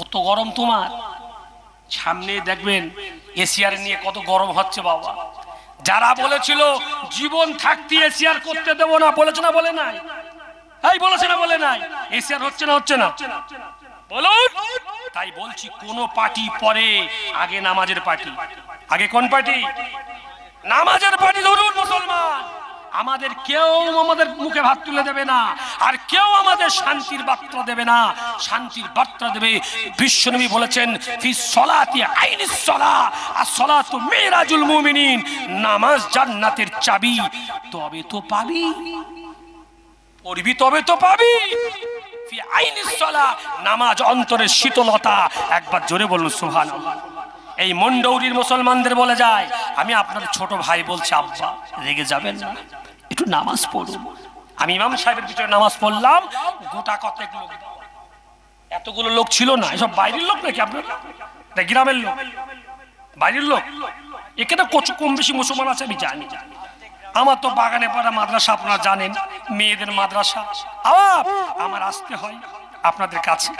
কত গরম তোমার, সামনে দেখবেন এশিয়ার নিয়ে কত গরম হচ্ছে বাবা। যারা বলেছিল জীবন থাকতে এশিয়ার করতে দেবো না, বলেছে না বলে নাই? এই বলেছে না বলে নাই? এশিয়ার হচ্ছে না হচ্ছে না বলুন। তাই বলছি কোন পার্টি পরে, আগে নামাজের পার্টি। আগে কোন পার্টি? নামাজের পার্টি। ধরুন মুসলমান, আমাদের কেউ আমাদের মুখে ভাত তুলে দেবে না, আর কেউ আমাদের শান্তির বার্তা দেবে না। শান্তির বার্তা দেবে বিশ্বনবী বলেছেন ফি সলাতি আইনিস সালাহ আস-সালাতু মিরাজুল মুমিনিন, নামাজ জান্নাতের চাবি। তবে তো পাবি, পড়বি তবে তো পাবি। ফি আইনিস সালাহ, নামাজ অন্তরের শীতলতা। একবার জোরে বলুন সুবহানাল্লাহ। এই মন্ডৌরির মুসলমানদের বলে যায়, আমি আপনার ছোট ভাই বলছি, আব্বা রেগে যাবেন না, একটু নামাজ পড়ুন। আমি ইমাম সাহেবের পিছনে নামাজ পড়লাম, গোটা কতক লোক, এতগুলো লোক ছিল না। এসব বাইরের লোক নাকি আপনারা? গ্রামের লোক, বাইরের লোক। এখানে কম বেশি মুসলমান আছে আমি জানি। আমার তো বাগানে পাড়া মাদ্রাসা আপনারা জানেন, মেয়েদের মাদ্রাসা। আমার আসতে হয় আপনাদের কাছে,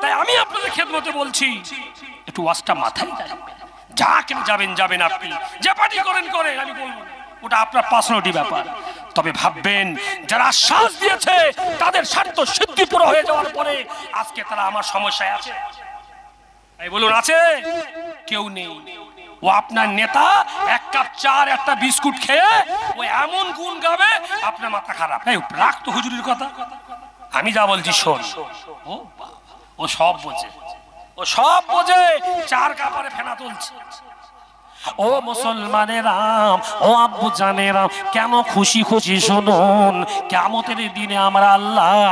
তাই আমি আপনাদের খেদমতে বলছি, একটু ওয়াজটা মাথায় রাখবেন। যা কেন যাবেন যাবেন, আপনি যে পার্টি করেন করেন, আমি বলবো ওটা আপনার পার্সোনালিটি ব্যাপার। তবে ভাববেন, যারা আশ্বাস দিয়েছে তাদের স্বার্থ সিদ্ধি পুরো হয়ে যাওয়ার পরে আজকে তারা আমার সমস্যায় আছে। এই বলুন আছে? কেউ নেই। ও আপনার নেতা এক কাপ চা একটা বিস্কুট খেয়ে ও এমন গুণ গাবে আপনার মাথা খারাপ। রাখ তো হুজুরের কথা, আমি যা বলছি শোন। ও সব বোঝে, ও সব বোঝে, চার কাপড়ে ফেনা তুলছে। ও মুসলমানেরাম, ও আব্বু জানেরাম, কেন খুশি খুশি শুনুন। কিয়ামতের দিনে আমরা আল্লাহ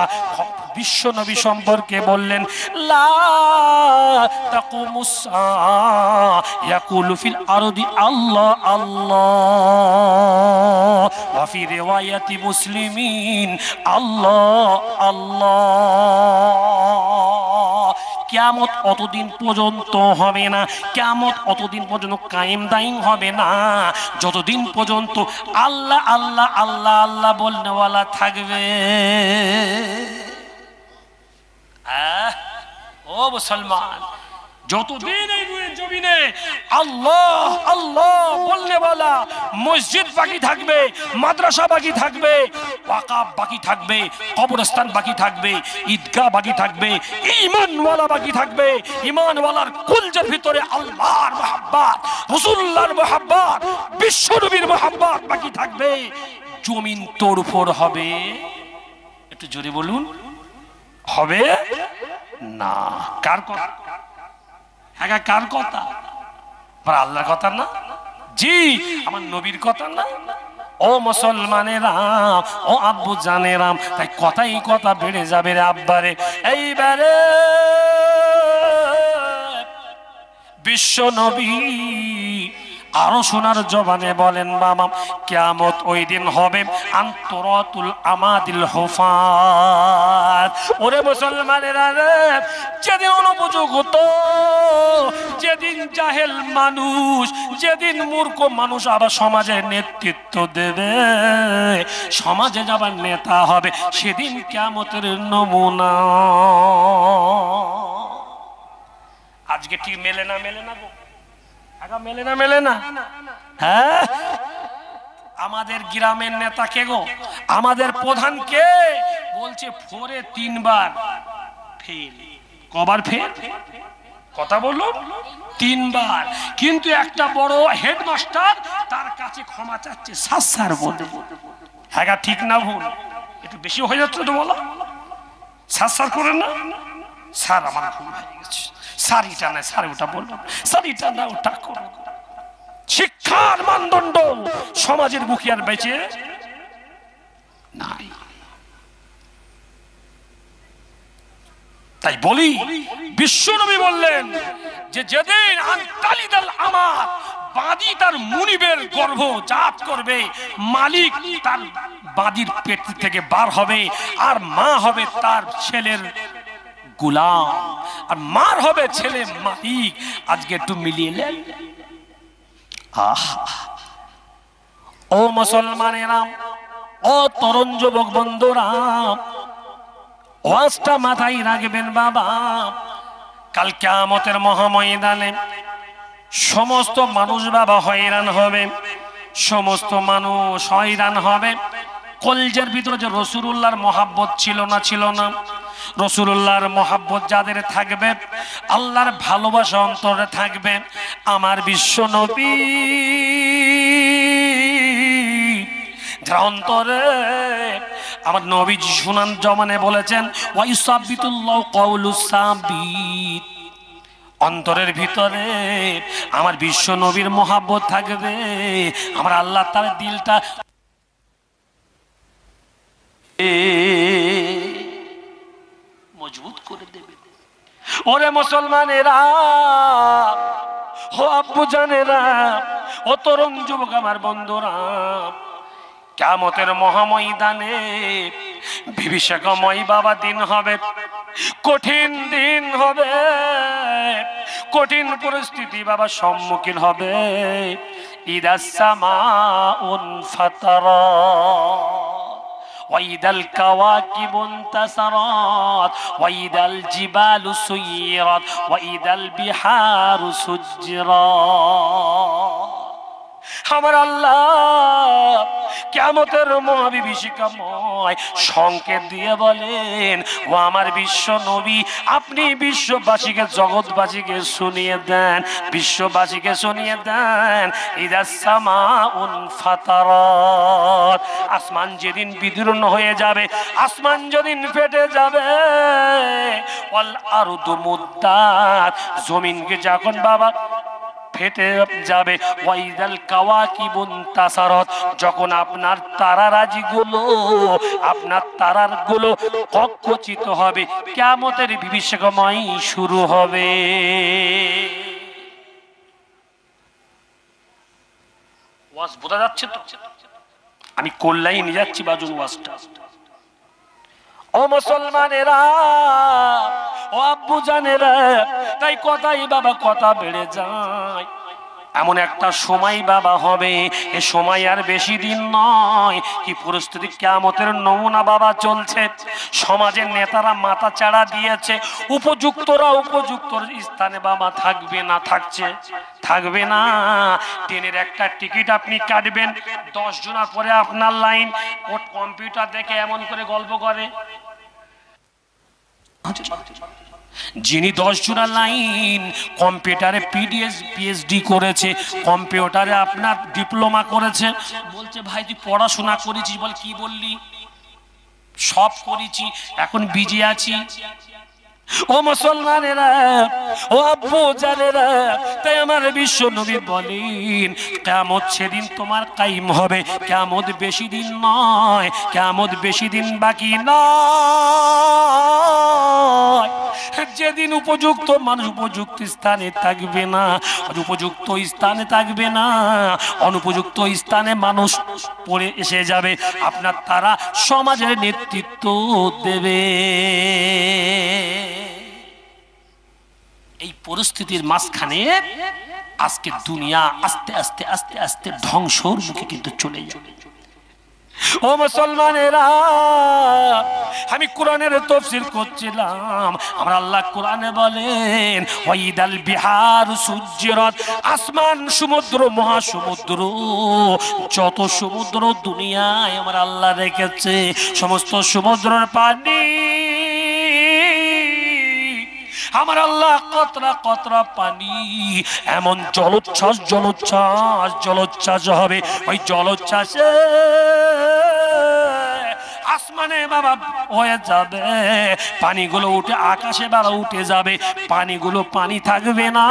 বিশ্ব নবী সম্পর্কে বললেন, লা তাকুমুস সাআ ইয়াকুলু ফিল আরদি আল্লাহ আল্লাহ, ওয়া ফি রিওয়ায়াতি মুসলিমিন আল্লাহ আল্লাহ। কিয়ামত অতদিন পর্যন্ত হবে না, কিয়ামত অতদিন পর্যন্ত কায়েম দাইম হবে না যতদিন পর্যন্ত আল্লাহ আল্লাহ আল্লাহ আল্লাহ বলনেওয়ালা থাকবে। ও মুসলমান, যতদিন এই জমিনে আল্লাহ আল্লাহ বলনেওয়ালা মসজিদ বাকি থাকবে, মাদ্রাসা বাকি থাকবে, ওয়াকাফ বাকি থাকবে, কবরস্থান বাকি থাকবে, ঈদগাহ বাকি থাকবে, ঈমানওয়ালা বাকি থাকবে, ঈমানওয়ালার কলজের ভিতরে আল্লাহর মুহাব্বত, রাসূলুল্লাহর মুহাব্বত, বিশ্বনবীর মুহাব্বত বাকি থাকবে, জমিন তোড়ফোড় হবে। একটু জোরে বলুন, হবে না? কার কথা? হ্যাঁ, কার কথা? আল্লাহর কথা না? জি, আমার নবীর কথা না? ও মুসলমানেরা, ও আব্বু জানেরাম, তাই কথাই কথা বেড়ে যাবে রে আব্বারে। এইবারে বিশ্ব নবী আরো সোনার জবানে বলেন, বাবা কিয়ামত ওই দিন হবে আন্তরাতুল আমাদিল হুফাত। ওরে মুসলমানেরা রে, যেদিন অনুপযুক্ত, যেদিন জাহেল মানুষ, যেদিন মূর্খ মানুষ আবার সমাজের নেতৃত্ব দেবে, সমাজে যাবার নেতা হবে, সেদিন কিয়ামতের নমুনা আজকে ঠিক মেলে না? মেলে না গো, মেলে না? মেলে না? হ্যাঁ, আমাদের গ্রামের নেতা কে গো? আমাদের প্রধান কে? বলছে 4-এ 3 বার ফেল। কবার ফেল? কথা বলুন, 3 বার। কিন্তু একটা বড় হেডমাস্টার তার কাছে ক্ষমা চাচ্ছে স্যার বলে। হ্যাঁ, ঠিক না ভুল? একটু বেশি হয়ে যাচ্ছে তো, বলো স্যার করেন না? স্যার আমার ভুল হয়ে গেছে, স্যার এটা না, স্যার ওটা বলুন, স্যার এটা না ওটা করুন। শিক্ষার মানদণ্ড সমাজের বুকে আর বেঁচে নাই। তাই বলি, বিশ্বনবী বললেন যে যেদিন আনতালিদাল আমাত, বাদী তার মুনিবের গর্ভ জাত করবে, মালিক তার বাদীর পেট থেকে বার হবে, আর মা হবে তার ছেলের গোলাম, আর মার হবে ছেলে মালিক। আজকে একটু মিলিয়ে নেন। ও মুসলমানেরা, ও তরুণ যুবক বন্ধুরা, ওয়াজটা মাথায় রাখবেন বাবা। কাল কিয়ামতের মহাময়দানে সমস্ত মানুষ বাবা হয়রান হবে, সমস্ত মানুষ হয়রান হবে। কলজের ভিতরে যে রাসূলুল্লাহর মহব্বত ছিল না, ছিল না, রাসূলুল্লাহর মহব্বত যাদের থাকবে, আল্লাহর ভালোবাসা অন্তরে থাকবে, আমার বিশ্ব নবী যার অন্তরে, আমার নবীজি সুনান জমানে বলেছেন ওয়াইসাবিতুল্লাহু কাউলুস সাবিত, অন্তরের ভিতরে আমার বিশ্ব নবীর মহব্বত থাকবে, আমার আল্লাহ তার দিলটা মজবুত করে দেবে। ওরে মুসলমানেরা, ও আব্বু জানেরা, ও তরুণ যুবক আমার বন্ধুরা, কিয়ামতের মহাময়দানে বিভীষিকাময় বাবা দিন হবে, কঠিন দিন হবে, কঠিন পরিস্থিতি বাবা সম্মুখীন হবে। ইদাস সামাউন ফাতারাত ওয়াইদাল কাওয়াকিবু ইনতাসারাত ওয়াইদাল জিবালু সুয়িরাত ওয়াইদাল বিহারু সুজ্জিরাত। আমার আল্লাহ কিয়ামতের মহাবিভীষিকাময় সংকেত দিয়ে বলেন, ও আমার বিশ্ব নবী, আপনি বিশ্ববাসীকে, জগৎবাসীকে শুনিয়ে দেন, বিশ্ববাসীকে শুনিয়ে দেন, ইদাস সামাউন ফাতারাত, আসমান যেদিন বিদীর্ণ হয়ে যাবে, আসমান যেদিন ফেটে যাবে, ওয়াল আরদু মুদ্দাত, জমিনকে যখন বাবা ফেটে যাবে, ওয়াইদাল কাওয়াকিবু ইনতাসারাত, যখন আপনার তারারাজিগুলো, আপনার তারারগুলো কক্ষচিত হবে, কিয়ামতের বিভীষিকাময় শুরু হবে। ওয়াজ বোঝা যাচ্ছে তো? আমি কল্যাণী নিয়ে যাচ্ছি বাজুন ওয়াজটা। ও মুসলমানেরা, ও আব্বু জানেরা, তাই কথাই বাবা কথা বেড়ে যায়। এমন একটা সময় বাবা হবে, এ সময় আর বেশি দিন নয়। কি পরিস্থিতি, কিয়ামতের নমুনা বাবা চলছে। সমাজের নেতারা মাথা চাড়া দিয়েছে, উপযুক্তরা উপযুক্ত স্থানে বাবা থাকবে না, থাকবে না। ট্রেনের একটা টিকিট আপনি কাটবেন, 10 জনের পরে আপনার লাইন। ও কম্পিউটার দেখে এমন করে গল্প করে, যিনি 10 জনের লাইন, কম্পিউটারে পিএইচডি করেছে, কম্পিউটারে আপনার ডিপ্লোমা করেছে, বলছে ভাই তুই পড়াশোনা করেছিস? বল কি বললি? সব করেছি, এখন বিজি আছি। ও মুসলমানেরা, ও আব্বু জানেরা, তাই আমার বিশ্ব নবী বলেন, কিয়ামত সেদিন তোমার কায়েম হবে। কিয়ামত বেশি দিন নয়, কিয়ামত বেশি দিন বাকি নয়। যেদিন উপযুক্ত মানুষ উপযুক্ত স্থানে থাকবে না, উপযুক্ত স্থানে থাকবে না, অনুপযুক্ত স্থানে মানুষ পড়ে এসে যাবে, আপনার তারা সমাজের নেতৃত্ব দেবে। এই পরিস্থিতির মাঝখানে আজকে দুনিয়া আস্তে আস্তে আস্তে আস্তে ধ্বংসর মুখে কিন্তু চলে যাবে। ও মুসলমানেরা, আমি কোরআনের তাফসীর করছিলাম, আমার আল্লাহ কোরআনে বলেন ওয়াইদাল বিহারু সুজ্জিরাত, আসমান, সমুদ্র, মহাসমুদ্র, যত সমুদ্র দুনিয়ায় আমার আল্লাহ রেখেছে, সমস্ত সমুদ্রের পানি আমার আল্লাহ কতরা কতরা পানি, এমন জলোচ্ছ্বাস জলোচ্ছ্বাস জলোচ্ছ্বাস হবে। ওই জলোচ্ছ্বাসে আসমানে বাবা হয়ে যাবে, পানিগুলো উঠে আকাশে বাবা উঠে যাবে, পানিগুলো পানি থাকবে না,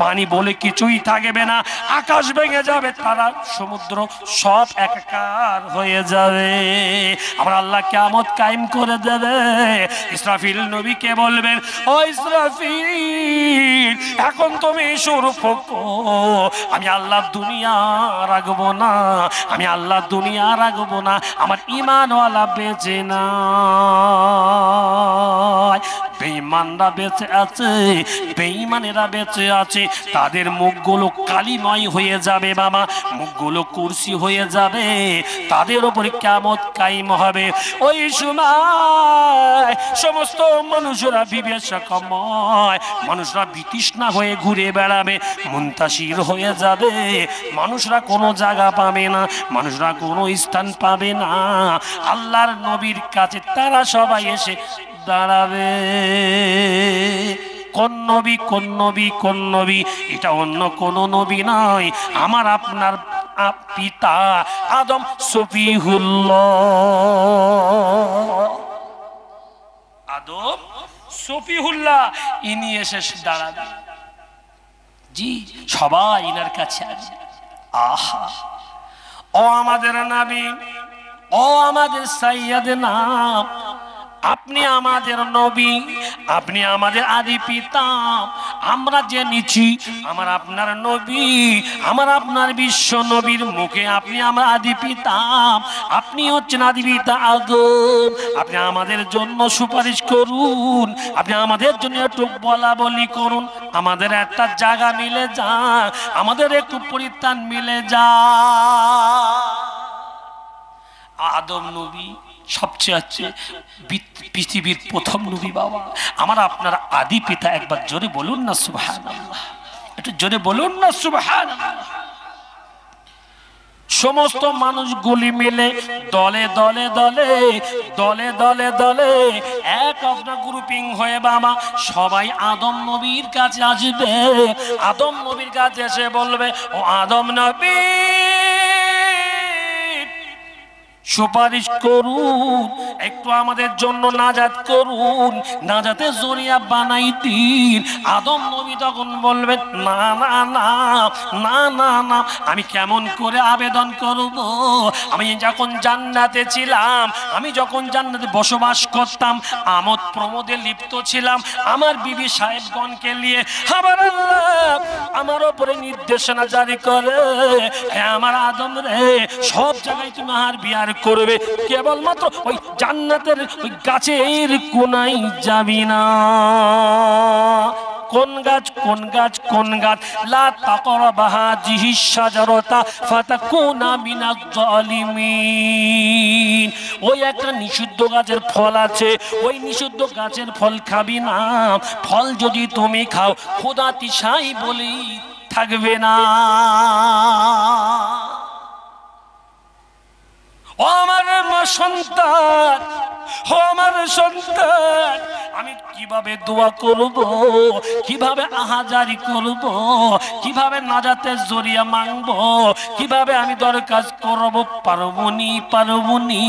পানি বলে কিছুই থাকবে না, আকাশ ভেঙে যাবে, তারা সমুদ্র সব একাকার হয়ে যাবে। আমার আল্লাহ কিয়ামত কায়েম করে দেবে। ইসরাফিল নবীকে বলবেন, ও ইসরাফিল, এখন তুমি সুর ফুঁকো, আমি আল্লাহ দুনিয়া রাখবো না, আমি আল্লাহ দুনিয়া রাখবো না, আমার ঈমান বেঁচে না। বেঈমানরা বেঁচে আছে, বেঈমানেরা বেঁচে আছে, তাদের মুখগুলো কালিময় হয়ে যাবে বাবা, মুখগুলো কুরসি হয়ে যাবে, তাদের উপরে কিয়ামত কায়েম হবে। ওই সময় সমস্ত মানুষরা বিবেচকময়, মানুষরা বিতৃষ্ণা হয়ে ঘুরে বেড়াবে, মুনতাসির হয়ে যাবে, মানুষরা কোনো জায়গা পাবে না, মানুষরা কোনো স্থান পাবে না। আল্লাহর নবীর কাছে তারা সবাই এসে দাঁড়াবে। কোন নবী, কোন নবী, কোন নবী? এটা অন্য কোন নবী নয়, আমার আপনার পিতা আদম সফিহুল্লাহ, আদম সফিহুল্লাহ, ইনি এসে দাঁড়াবে। জি, সবাই ইনার কাছে আসবে। আহা, ও আমাদের নবী, ও আমাদের সাইয়্যিদনা, আপনি আমাদের নবী, আপনি আমাদের আদি পিতা। আমরা জেনেছি আমার আপনার নবী, আমার আপনার বিশ্ব নবীর মুখে আপনি আমার আদি পিতা, আপনি হচ্ছেন আদি পিতা আদম। আপনি আমাদের জন্য সুপারিশ করুন, আপনি আমাদের জন্য একটু বলা বলি করুন, আমাদের একটা জায়গা মিলে যা, আমাদের একটু পরিত্রাণ মিলে যা। আদম নবী সবচেয়ে আছে পৃথিবীর প্রথম নবী বাবা, আমার আপনার আদি পিতা। একবার জোরে বলুন না সুবহানাল্লাহ, একটু জোরে বলুন না সুবহানাল্লাহ। সমস্ত মানুষগুলি মিলে দলে দলে দলে দলে দলে দলে এক আপনার গ্রুপিং হয়ে বাবা সবাই আদম নবীর কাছে আসবে। আদম নবীর কাছে এসে বলবে, ও আদম নবী, সুপারিশ করুন, একটু আমাদের জন্য নাজাত করুন, নাজাতের জরিয়া বানাই দিন। আদম নবী তখন বলবেন, না না না না না না, আমি কেমন করে আবেদন করব? আমি যখন জান্নাতে ছিলাম, আমি যখন জান্নাতে বসবাস করতাম, আমোদ প্রমোদে লিপ্ত ছিলাম, আমার বিবি সাহেবগণকে নিয়ে আমার আল্লাহ আমার উপরে নির্দেশনা জারি করে, আমার আদম রে, সব জায়গায় তুমি আর বিয়ার করবে, কেবলমাত্র ওই জান্নাতের ওই গাছের কোনায় যাবি না। কোন গাছ, কোন গাছ, কোন গাছ? লা তাকরাবা হাযিহিশ শাজারাতা ফাতাকুনা মিনাজ জালিমিন। ওই একটা নিষিদ্ধ গাছের ফল আছে, ওই নিষিদ্ধ গাছের ফল খাবি না, ফল যদি তুমি খাও খোদা তিসাই বলি থাকবে না। ও আমার সন্তান, ও আমার সন্তান, আমি কিভাবে দোয়া করব, কিভাবে আহাজারি করব, কিভাবে নাজাতের জরিয়া মাংব, কিভাবে আমি দরখাস্ত করব? পারবনি, পারবনি,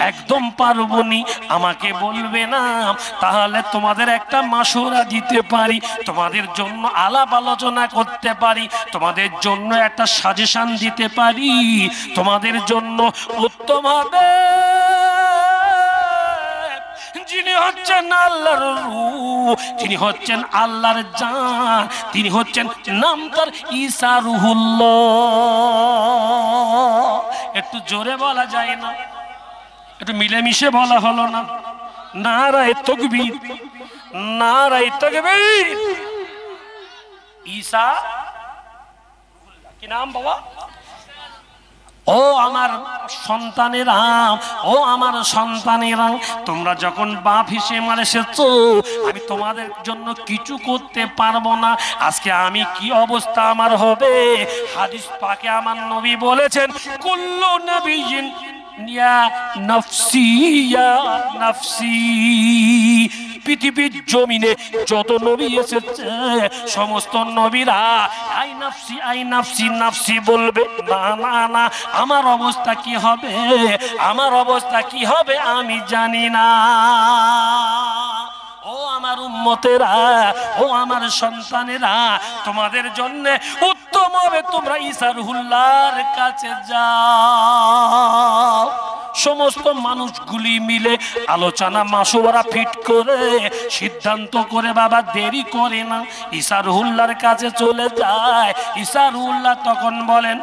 একদম পারবনি। আমাকে বলবে না, তাহলে তোমাদের একটা মাশওয়ারা দিতে পারি, তোমাদের জন্য আলাপ আলোচনা করতে পারি, তোমাদের জন্য একটা সাজেশন দিতে পারি, তোমাদের জন্য উত্তম হবে যিনি হচ্ছেন আল্লাহর রূহ, যিনি হচ্ছেন আল্লাহর জান, তিনি হচ্ছেন নাম তার ঈসা রুহুল্লাহ। একটু জোরে বলা যায় না? একটু মিলেমিশে বলা হলো না? নারায়ে তাকবীর, নারায়ে তাকবীর। ঈসা কি নাম বাবা? ও আমার সন্তানেরা, ও আমার সন্তানেরা, তোমরা যখন বাপ হিসেবে এসেছো, আমি তোমাদের জন্য কিছু করতে পারবো না। আজকে আমি কি অবস্থা আমার হবে? হাদিস পাকে আমার নবী বলেছেন, কুল্লু নবিয়্যিন ইয়া নাফসি ইয়া নাফসি। পৃথিবীর জমিনে যত নবী এসেছে, সমস্ত নবীরা আই নাফসি, আই নাফসি, নাফসি বলবে। না না না, আমার অবস্থা কি হবে, আমার অবস্থা কি হবে আমি জানি না। ও আমার উম্মতেরা, ও আমার সন্তানেরা, তোমাদের জন্য উত্তম হবে তোমরা ঈসা রুহুল্লাহর কাছে যাও। সমস্ত মানুষগুলি মিলে আলোচনা মাশওয়ারা ফিট করে সিদ্ধান্ত করে বাবা দেরি করে না, ঈসা রুহুল্লাহর কাছে চলে যায়। ঈসা রুহুল্লাহ তখন বলেন,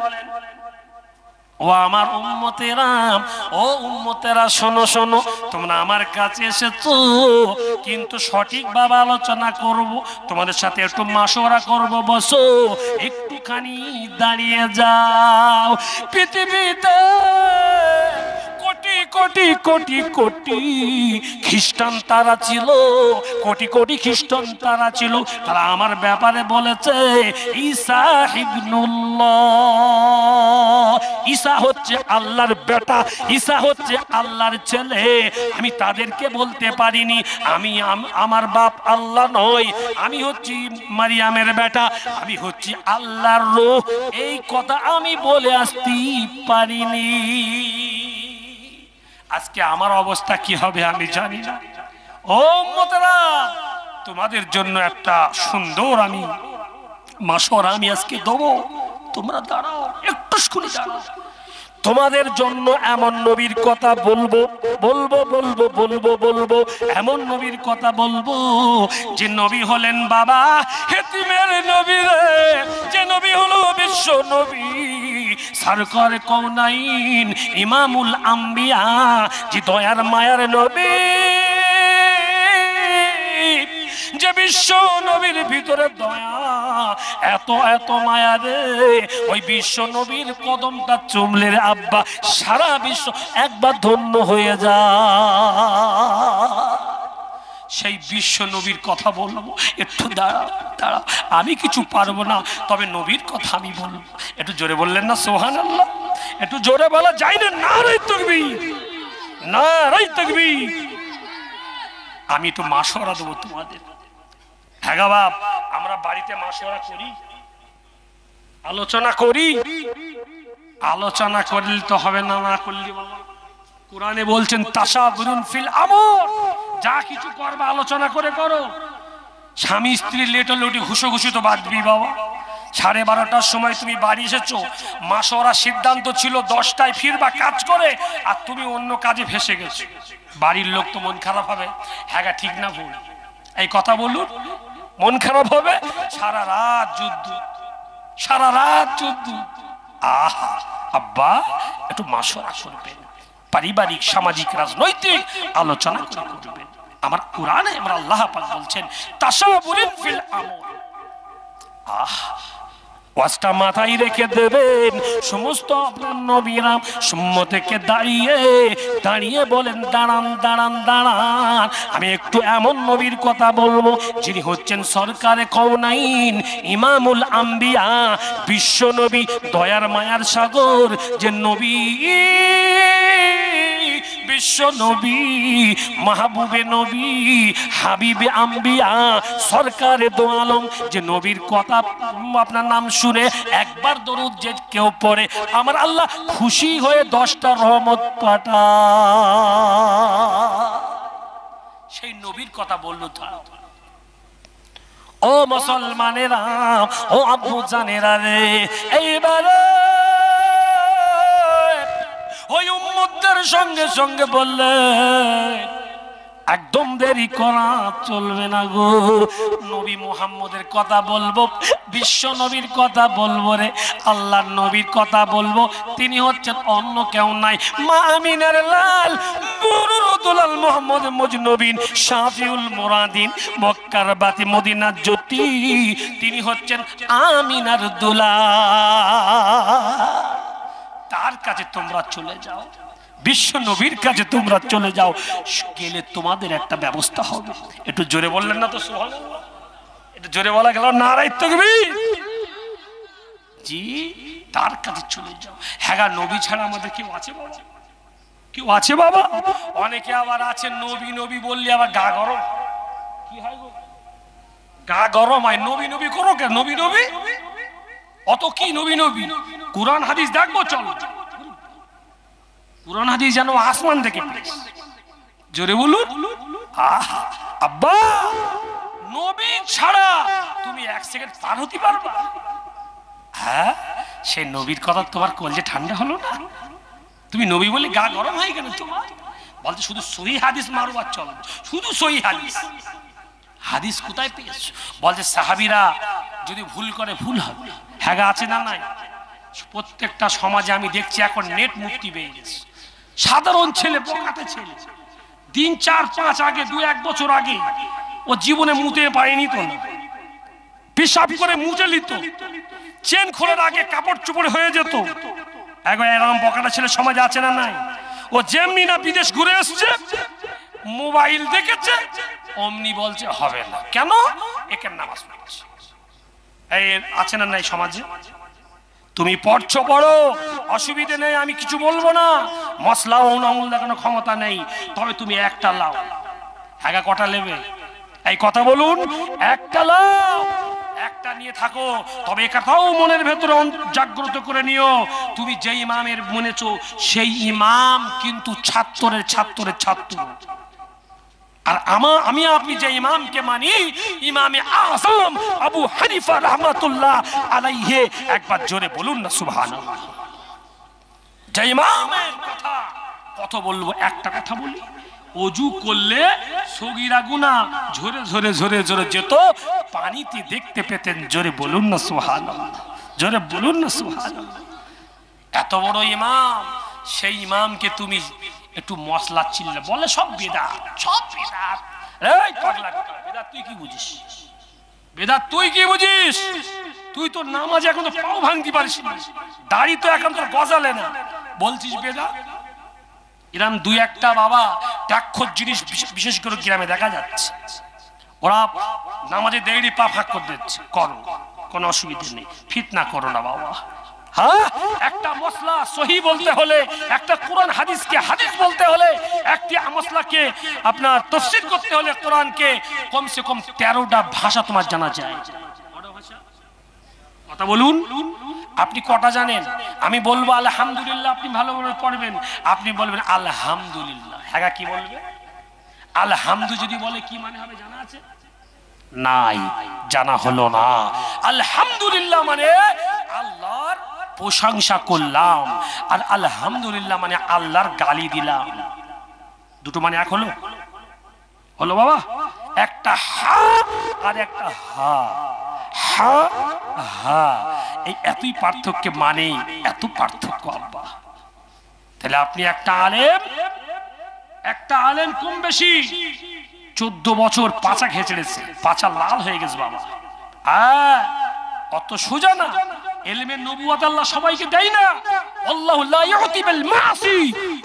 ও আমার উম্মতেরা, ও উম্মতেরা শোনো শোনো, তোমরা আমার কাছে এসেছো কিন্তু সঠিকভাবে আলোচনা করব, তোমাদের সাথে একটু মাশওয়ারা করব। বসো, একটুখানি দাঁড়িয়ে যাও। পৃথিবীতে কোটি কোটি কোটি কোটি খ্রিস্টান তারা ছিল, কোটি কোটি খ্রিস্টান তারা ছিল, তারা আমার ব্যাপারে বলেছে ঈসা ইবনুল্লাহ, ঈসা হচ্ছে আল্লাহর বেটা, ঈসা হচ্ছে আল্লাহর ছেলে। আমি তাদেরকে বলতে পারিনি আমার বাপ আল্লাহ নয়, আমি হচ্ছি মারিয়ামের বেটা, আমি হচ্ছি আল্লাহর রূহ। এই কথা আমি বলে আসতে পারিনি। আজকে আমার অবস্থা কি হবে আমি জানি না। ও উম্মতেরা, তোমাদের জন্য একটা সুন্দর আমি মাশওয়ারা আমি আজকে দেবো। তোমরা দাঁড়াও, একটু শুনে দাঁড়াও। তোমাদের জন্য এমন নবীর কথা বলবো বলবো বলবো বলবো বলবো, এমন নবীর কথা বলবো যে নবী হলেন বাবা হেতিমের নবী রে, যে নবী হলো বিশ্ব নবী, সরকার কওনাইন ইমামুল আম্বিয়া, যে দয়ার মায়ার নবী, যে বিশ্ব নবীর ভিতরে দয়া, এত এত মায়া রে, ওই বিশ্ব নবীর কদমটা চুমলে রে আব্বা সারা বিশ্ব একবার ধন্য হয়ে যায়। সেই বিশ্ব নবীর কথা বলবো। একটু দাঁড়াও দাঁড়াও, আমি কিছু পারবো না, তবে নবীর কথা আমি বলবো। একটু জোরে বললেন না সুবহানাল্লাহ? একটু জোরে বলা যায় না? নারে তাকবীর, নারে তাকবীর। আমি একটু মাশওয়ারা দেবো তোমাদের। হ্যাঁ গা বাপ, আমরা বাড়িতে মাশওয়ারা করি, আলোচনা করি। আলোচনা করলে তো হবে না, না করলে বাবা কোরআনে বলছেন তাশাবুরুন ফিল আমর, যা কিছু করবে আলোচনা করে করো। স্বামী স্ত্রী লেটালেটি ঘুষোঘুষি তো বাদ দিবি বাবা। 12:30টার সময় তুমি বাড়ি এসেছো, মাশওয়ারা সিদ্ধান্ত ছিল 10টায় ফিরবা কাজ করে, আর তুমি অন্য কাজে ফেসে গেছো। বাড়ির লোক তো মন খারাপ হবে। হ্যাঁ ঠিক না ভুল? এই কথা বলুন, মন খারাপ হবে। সারা রাত যুদ্ধ, সারা রাত যুদ্ধ। আহা আব্বা একটু মাশওয়ারা করবেন, পারিবারিক সামাজিক রাজনৈতিক আলোচনা করবেন। আমার কোরআনে আমার আল্লাহ পাক বলছেন তাশাবুরুন ফিল আমর। ওয়াজটা মাথায় রেখে দেবেন। সমস্ত আপনার নবীরা সম্মত থেকে দাঁড়িয়ে দাঁড়িয়ে বলেন দাঁড়ান দাঁড়ান দাঁড়ান, আমি একটু এমন নবীর কথা বলবো যিনি হচ্ছেন সরকারে কওনাইন ইমামুল আম্বিয়া, বিশ্ব নবী, দয়ার মায়ার সাগর, যে নবী বিশ্ব নবী, মাহবুবে নবী, হাবিবে আম্বিয়া, সরকারে দো আলম, যে নবীর কথা আপনার নাম শুনে একবার দরুদ যে কেউ পড়ে আমার আল্লাহ খুশি হয়ে 10টা রহমত পাঠায়। সেই নবীর কথা বললো। ও মুসলমানেরা, ও আব্বু জানেরা রে, এইবারে ওই উম্মতদের সঙ্গে সঙ্গে বললে একদম দেরি করা চলবে না গো। নবী মুহাম্মদের কথা বলবো, বিশ্ব নবীর কথা বলবো রে, আল্লাহর নবীর কথা বলবো। তিনি হচ্ছেন অন্য কেউ নাই, মা আমিনার লাল বুরুদুলাল মুহাম্মদ মুজনবিন শাফিউল মুরাদিন, মক্কার বাতি মদিনার জ্যোতি। তিনি হচ্ছেন আমিনার দুলাল। তার কাছে তোমরা চলে যাও, বিশ্ব নবীর কাছে তোমরা চলে যাও, গেলে তোমাদের একটা ব্যবস্থা হবে। একটু জোরে বললেন না তো সুবহানাল্লাহ? একটু জোরে বলা গেল নারায়ে তাকবীর। জি, তার কাছে চলে যাও। হ্যাঁ, নবী ছাড়া আমাদের কেউ আছে বাবা? কেউ আছে বাবা? অনেকে আবার আছে নবী নবী বললে আবার গা গরম। কি হয় গো? গা গরম হয়। নবী নবী করো কেন? নবী নবী অত কি নবী নবী? কুরআন হাদিস দেখবো, চলো। কুরআন হাদিস যেন আসমান থেকে। জোরে বলুন আব্বা, নবী ছাড়া তুমি 1 সেকেন্ড পার হতে পারবে? হ্যাঁ, সে নবীর কথা তোমার কলজে ঠান্ডা হলো না? তুমি নবী বলে গা গরম হয়ে গেল তোমার? বলতে শুধু সহিহ হাদিস মারো আর চলো, শুধু সহিহ হাদিস। হাদিস কোথায় পেয়েছো? বলছে সাহাবীরা যদি ভুল করে ভুল হবে। হ্যাঁ আছে না নাই? প্রত্যেকটা সমাজে আমি দেখছি এখন নেট মুক্তি পেয়ে গেছে। সাধারণ ছেলে, বোকাতে ছেলে, দিন 4-5 আগে, 2-1 বছর আগে ও জীবনে মুতে পারেনি তো না, পেশাব করে মুজে নিত, চেন খোলার আগে কাপড় চোপড় হয়ে যেত। এখন এরকম বোকাটা ছেলে সমাজে আছে না নাই? ও যেমনি না বিদেশ ঘুরে এসছে, মোবাইল দেখেছে, অমনি বলছে হবে না। কেন? একের নামাজ পড়ছে। এই আছে না নাই সমাজে? তুমি পড়ছো পড়ো, অসুবিধে নেই, আমি কিছু বলবো না, মশলাও আঙুল দেখানোর ক্ষমতা নেই, তবে তুমি একটা লাও। হ্যাঁ, কটা নেবে? এই কথা বলুন, একটা লাও, একটা নিয়ে থাকো। তবে কথাও মনের ভেতরে জাগ্রত করে নিও, তুমি যে ইমামের মনেছো সেই ইমাম কিন্তু ছাত্রের ছাত্রের ছাত্র। আর আমি আপনি যে ইমামকে মানি, ইমামে আযম আবু হানিফা রাহমাতুল্লাহ আলাইহি, একবার জোরে বলুন না সুবহানাল্লাহ। যে ইমামের কথা কত বলবো, একটা কথা বলি, ওযু করলে সগীরা গুনাহ ঝরে ঝরে ঝরে ঝরে যেত, পানিতে দেখতে পেতেন। জোরে বলুন না সুবহানাল্লাহ, জোরে বলুন না সুবহানাল্লাহ। এত বড় ইমাম, সেই ইমামকে তুমি একটু মশলা চিল্লে বলে সব বেদাত, সব বেদাত। এই পাগলা, বেদাত তুই কি বুঝিস? বেদাত তুই কি বুঝিস? তুই তো নামাজে এখন তো পাও ভাঙতে পারিস না, দাড়ি তো এখন তোর গজালে না, বলছিস বেদাত? এরকম 2-1টা বাবা টাক্ষর জিনিস বিশেষ করে গ্রামে দেখা যাচ্ছে, ওরা নামাজে দেরি পা ফাঁক করে দিচ্ছে। করো, কোনো অসুবিধা নেই, ফিতনা করো না বাবা। হ্যাঁ, একটা মশলা সহি বলতে হলে, একটা কোরআন হাদিসকে হাদিস বলতে হলে, একটি মশলাকে আপনার তাফসীর করতে হলে কোরআনকে কমসে কম 13টা ভাষা তোমার জানা যায়। কথা বলুন, আপনি কটা জানেন? আমি বলবো আলহামদুলিল্লাহ, আপনি ভালোভাবে পড়বেন, আপনি বলবেন আলহামদুলিল্লাহ। হ্যাঁ, কি বলবে? আলহামদু যদি বলে কি মানে হবে জানা আছে? নাই, জানা হলো না। আলহামদুলিল্লাহ মানে আল্লাহর প্রশংসা করলাম, আর আলহামদুলিল্লাহ মানে আল্লাহর গালি দিলাম। দুটো মানে এক হলো? হলো বাবা? একটা হা আর একটা হা, হা হা, এই এতই পার্থক্য, মানে এত পার্থক্য আব্বা। তাহলে আপনি একটা আলেম কম বেশি 14 বছর পাছা খেচড়েছে, পাছা লাল হয়ে গেছে বাবা। অত সোজা না, ইলমে নবুয়ত আল্লাহ সবাইকে দেয় না। আল্লাহু লা ইউতি বিল মাসি,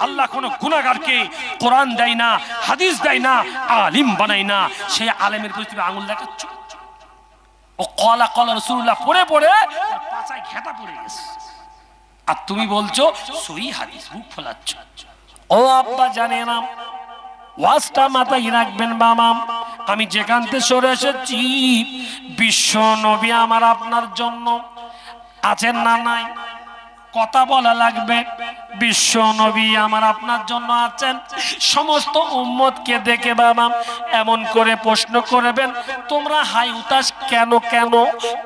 আল্লাহ কোন গুনাহগারকে কোরআন দেয় না, হাদিস দেয় না, আলিম বানায় না। সেই আলেমের প্রতি আঙুল দেখাচ্ছ, ও কলা কলা রাসূলুল্লাহ পড়ে পড়ে পাছায় ঘেটা পড়ে গেছে, আর তুমি বলছো সহি হাদিস, মুখ ফোলাচ্ছ। ও আব্বা জানে না, ওয়াজটা মাথায় রাখবেন বাবা। আমি যেখান থেকে সরে এসেছি, বিশ্ব নবী আমার আপনার জন্য আছেন না নাই? কথা বলা লাগবে। বিশ্ব নবী আমার আপনার জন্য আছেন। সমস্ত উম্মতকে দেখে বাবা এমন করে প্রশ্ন করবেন, তোমরা হাই উতাস কেন কেন?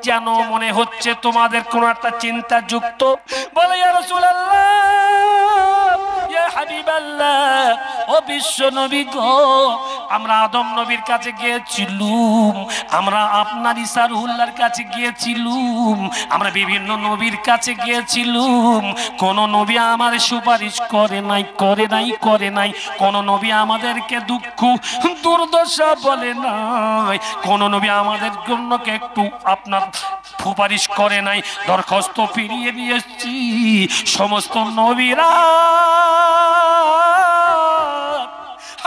যেন মনে হচ্ছে তোমাদের কোনো একটা চিন্তা যুক্ত। বলে ইয়া রাসূলুল্লাহ, ইয়া হাবিবাল্লাহ, ও বিশ্ব নবী গো, আমরা আদম নবীর কাছে গিয়েছিলুম, আমরা আপনার ঈসা রুহুল্লাহর কাছে গিয়েছিলুম, আমরা বিভিন্ন নবীর কাছে গিয়েছিলুম, কোন নবী আমার সুপারিশ করে নাই, করে নাই, করে নাই। কোন নবী আমাদেরকে দুঃখ দুর্দশা বলে নাই, কোন নবী আমাদের জন্য একটু আপনার সুপারিশ করে নাই। দরখাস্ত ফিরিয়ে দিয়েছি। সমস্ত নবীরা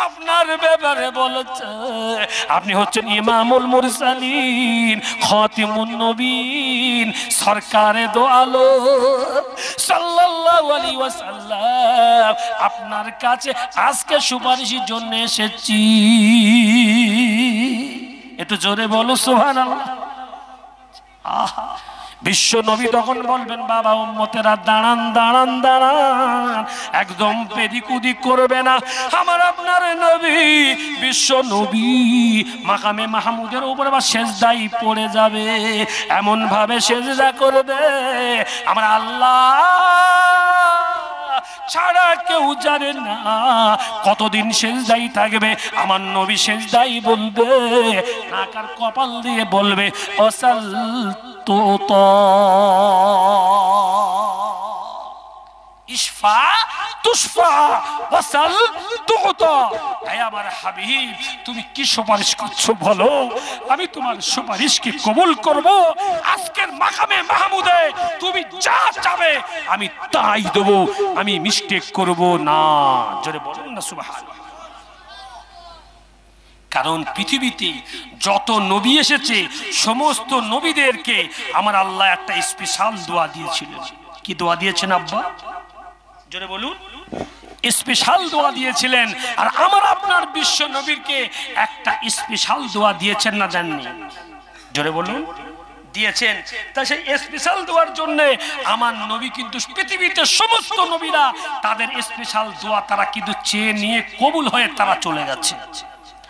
আপনার ব্যাপারে বলেছে আপনি হচ্ছেন ইমামুল মুরসালিন, খাতিমুন নবীন, সরকারে দো আলম সাল্লাল্লাহু আলাইহি ওয়াসাল্লাম। আপনার কাছে আজকে সুপারিশের জন্য এসেছি। একটু জোরে বলো সুবহানাল্লাহ। আহা, বিশ্ব নবী তখন বলবেন, বাবা উম্মতেরা দাঁড়ান দাঁড়ান দাঁড়ান, একদম পেদিকুদি করবে না। আমার আপনার নবী বিশ্ব নবী মাকামে মাহমুদের উপরে বা সেজদাই পড়ে যাবে, এমন ভাবে সেজদা করবে আমার আল্লাহ ছাড়া কেউ জানে না কতদিন সেজদাই থাকবে। আমার নবী সেজদাই বলবে, নাকার কপাল দিয়ে বলবে, অসাল তো ইশফা তুশফা ওয়াসাল তুতা। হে আমার হাবিব, তুমি কি সুপারিশ করছো বলো, আমি তোমার সুপারিশকে কবুল করব। আজকের মাকামে মাহমুদে তুমি যা চাবে আমি তাই দেব, আমি মিস্টেক করব না। জোরে বলুন না সুবহানাল্লাহ। কারণ পৃথিবীতে যত নবী এসেছে সমস্ত নবীদেরকে আমার আল্লাহ একটা স্পেশাল দোয়া দিয়েছিলেন। কি দোয়া দিয়েছেন আব্বা? জোরে বলুন। স্পেশাল দোয়া দিয়েছিলেন। আর আমার আপনার বিশ্ব নবীকে একটা স্পেশাল দোয়া দিয়েছেন না জাননি? জোরে বলুন। দিয়েছেন। তা সেই স্পেশাল দোয়ার জন্য আমার নবী কিন্তু পৃথিবীতে সমস্ত নবীরা তাদের স্পেশাল দোয়া তারা কিন্তু চেয়ে নিয়ে কবুল হয়ে তারা চলে গেছে।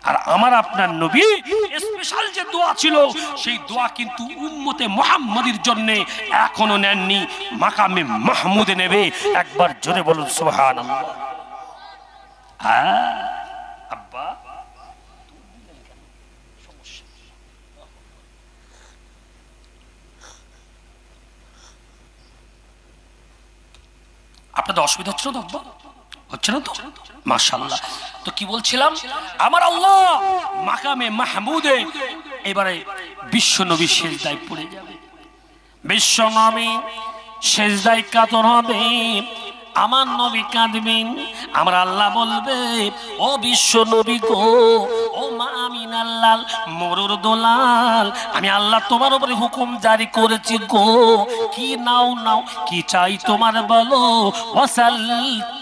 আর আমার আপনার নবী স্পেশাল যে দোয়া ছিল সেই দোয়া কিন্তু উম্মতে মুহাম্মাদির জন্য এখনো নেননি, মাকামে মাহমুদে নেবে। একবার জোরে বলুন সুবহানাল্লাহ। আব্বা আপনাদের অসুবিধা হচ্ছে না তো? আব্বা হচ্ছে না তো? মাশাআল্লাহ। তো কি বলছিলাম, আমার আল্লাহ মাকামে মাহমুদে এবারে বিশ্ব নবী সেজদায় পড়ে যাবে। বিশ্ব নবী সেজদায় কাতর হবে, আমার নবী কাঁদবেন। আমার আল্লাহ বলবে, ও বিশ্ব নবী গো, ও মা আমিনার লাল মরুর দোলাল, আমি আল্লাহ তোমার উপরে হুকুম জারি করেছি গো, কি নাও নাও, কি চাই তোমার বলো। ওয়াসাল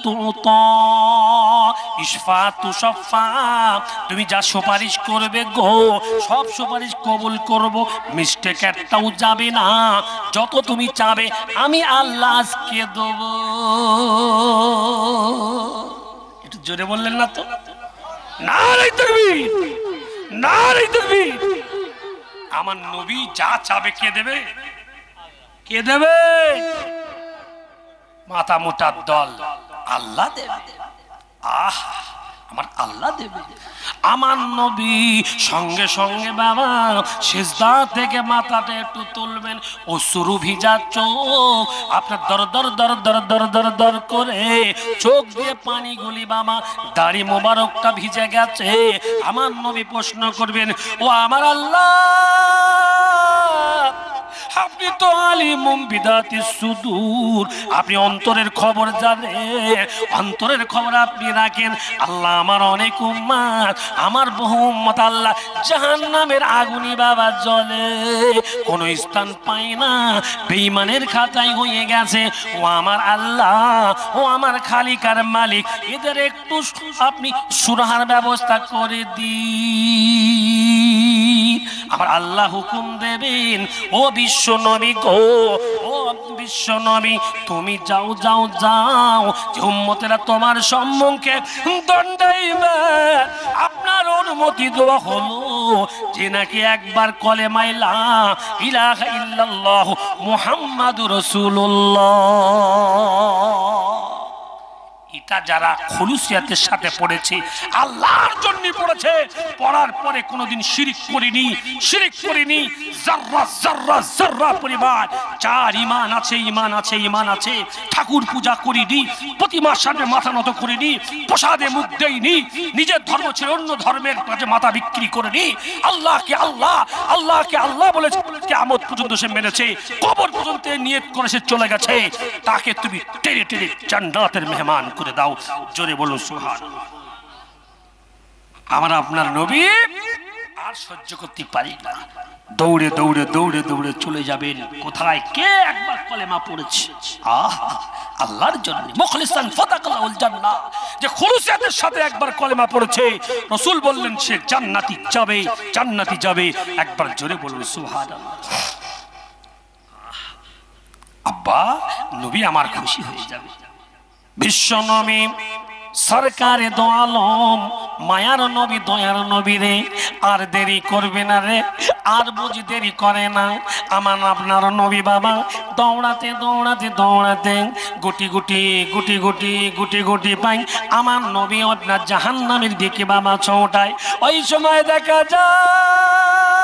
তুতা ইশফা তুশফা, তুমি যা সুপারিশ করবে গো সব সুপারিশ কবুল করব, মিস্টেক একটাও যাবে না। যত তুমি চাবে আমি আল্লাহ আজকে দেব। একটু জোরে বললেন না তো? নারে তাকবীর, নারে তাকবীর। আমার নবী যা চাবে কে দেবে? কে দেবে? মাথা মোটার দল আল্লাহ দেবে। আহ, আমার আল্লাহ দেবে। আমার নবী সঙ্গে সঙ্গে বাবা সিজদা থেকে মাথাটা একটু তুলবেন, অশ্রু ভিজা চোখ আপনার দর দর দর দর দর দর দর করে চোখ দিয়ে পানিগুলি বাবা দাড়ি মোবারকটা ভিজে গেছে। আমার নবী প্রশ্ন করবেন, ও আমার আল্লাহ, আপনি তো আলিমুম বিদাতিস সুদূর, আপনি অন্তরের খবর জানেন, অন্তরের খবর আপনি রাখেন। আল্লাহ আমার অনেক উম্মত, আমার বহু উম্মত আল্লাহ জাহান্নামের আগুনি বাবা জ্বলে, কোন স্থান পায় না, বেঈমানের খাতায় হয়ে গেছে। ও আমার আল্লাহ, ও আমার খালিকার মালিক, এদের একটু আপনি সুরাহার ব্যবস্থা করে দিন। আমার আল্লাহ হুকুম দেবেন, ও বিশ্ব নবী গো, ও বিশ্ব নবী, তুমি যাও যাও যাও, যে উম্মতেরা তোমার সম্মুখে দণ্ডাইবে আপনার অনুমতি দেওয়া হলো, যে নাকি একবার কলেমায়ে লা ইলাহা ইল্লাল্লাহ মুহাম্মাদুর রাসূলুল্লাহ এটা যারা খুলুসিয়াতের সাথে পড়েছে, আল্লাহর জন্য পড়েছে, পড়ার পরে কোনোদিন শিরিক করিনি, শিরিক করিনি, যাররা যাররা যাররা পরিমাণ চার ঈমান আছে, ঈমান আছে, ঈমান আছে, ঠাকুর পূজা করিনি, প্রতিমার সামনে মাথা নত করিনি, প্রসাদে মুখ দেইনি, নিজের ধর্ম ছিল অন্য ধর্মের কাছে মাথা বিক্রি করিনি, আল্লাহকে আল্লাহ, আল্লাহকে আল্লাহ বলেছে, কিয়ামত পর্যন্ত সে মেনেছে, কবর পর্যন্ত নিয়ত করে সে চলে গেছে, তাকে তুমি টেনে টেনে জান্নাতের মেহমান করে দাও। জোরে বলুন সুবহানাল্লাহ। আমরা আপনার নবী আর সহ্য করতে পারি না, দৌড়ে দৌড়ে দৌড়ে দৌড়ে চলে যাবেন কোথায়? কে একবার কলেমা পড়েছে আল্লাহর জন্য, মুখলিসান ফাতাকালাহুল জান্নাহ, যে খুলুসিয়াতের সাথে একবার কলেমা পড়েছে, রাসূল বললেন সে জান্নাতি যাবে, জান্নাতি যাবে। একবার জোরে বলুন সুবহানাল্লাহ। আব্বা, নবী আমার খুশি হয়ে যাবে। বিশ্ব নবী সরকারে দো আলম, মায়ার নবী, দয়ার নবী রে, আর দেরি করবে না রে, আর বুঝি দেরি করে না। আমার আপনার নবী বাবা দৌড়াতে দৌড়াতে দৌড়াতে গুটি গুটি গুটি গুটি গুটি গুটি পাই আমার নবী আপনার জাহান্নামের দিকে বাবা ছৌটায়। ওই সময় দেখা যায়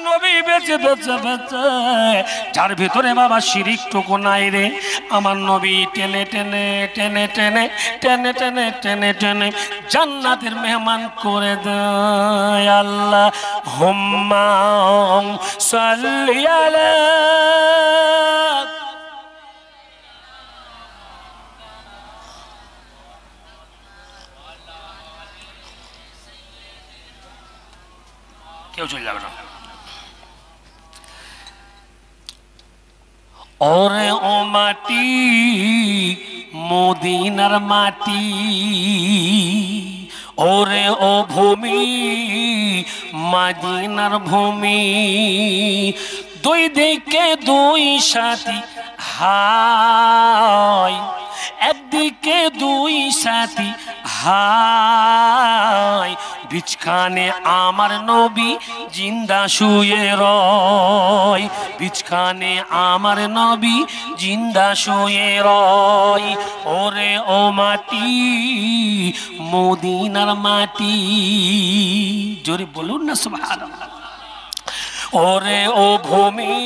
নবী বেঁচে বেঁচে বেঁচে, যার ভিতরে বাবা শিরিক টুকু নাই রে, আমার নবী টেনে টেনে টেনে টেনে টেনে টেনে টেনে টেনে জান্নাতের মেহমান করে দেয়। আল্লাহ হুম্মা সাল্লি আলা। কেউ চলে যাবে না। ওরে ও মাটি মদিনার মাটি, ওরে ও ভূমি মদিনার ভূমি, দুই দিকে দুই সাথী হায়, একদিকে দুই সাথী হায়, বিছখানে আমার নবী জিন্দা শুয়ে রয়, বিছখানে আমার নবী জিন্দা শুয়ে রয়। ওরে ও মাটি মদিনার মাটি, জোরে বলুন না সুবহানাল্লাহ। ওরে ও ভূমি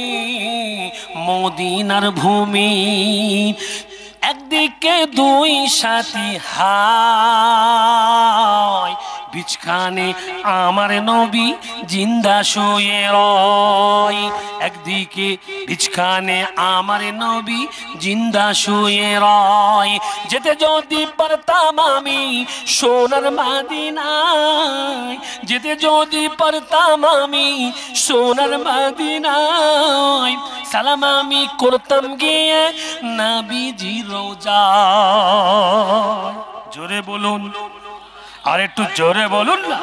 মদিনার ভূমি, একদিকে দুই সাথী হায়, বিছখানে আমার নবী জিন্দা শুয়ে রয়, একদিকে বিছখানে আমার নবী জিন্দা শুয়ে রয়। যেতে যদি পারতাম আমি সোনার মদিনায়, যেতে যদি পারতাম আমি সোনার মদিনায়, সালাম আমি করতাম গিয়ে নবীজি রোজায়। জোরে বলুন, আর একটু জোরে বলুন না,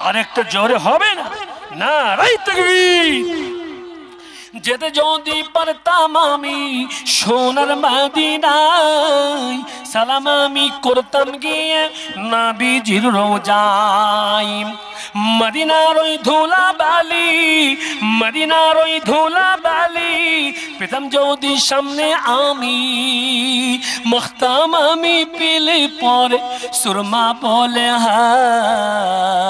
আর একটু জোরে হবে না? নারায়ে তাকবীর। যেতে যদি পারতাম আমি সোনার মদিনায়, সালাম আমি করতাম গিয়ে নবীজির রোজায়। মদিনার ওই ধুলা বালি, মদিনার ওই ধুলা বালি পেতাম যদি সামনে আমি, মখতাম আমি পেলে পরে সুরমা বলে হায়,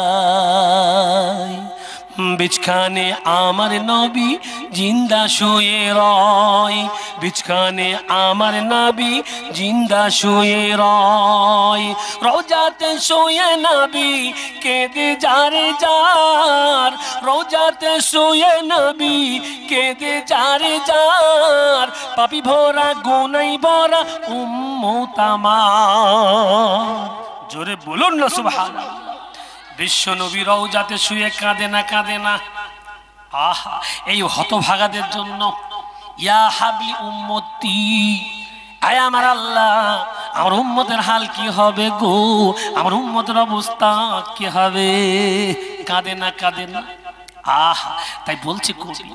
বিছখানে আমার নবী জিন্দা শুয়ে রয়, বিছখানে আমার নবী জিন্দা শুয়ে রয়। রোজাতে শুয়ে নবী কেঁদে যারে যার, রোজাতে শুয়ে নবী কেঁদে যারে যার, পাপী ভরা গুনাই ভরা উম্মত আমার। জোরে বলুন না সুবহানাল্লাহ। বিশ্ব নবী রওজাতে শুয়ে কাঁদে না কাঁদে না? আহা, এই হতভাগাদের জন্য। ইয়া হাবলি উম্মতি, আয় আমার আল্লাহ আমার উম্মতের হাল কি হবে গো, আমার উম্মতের অবস্থা কি হবে? কাঁদে না কাঁদে না? আহা, তাই বলছি কবি,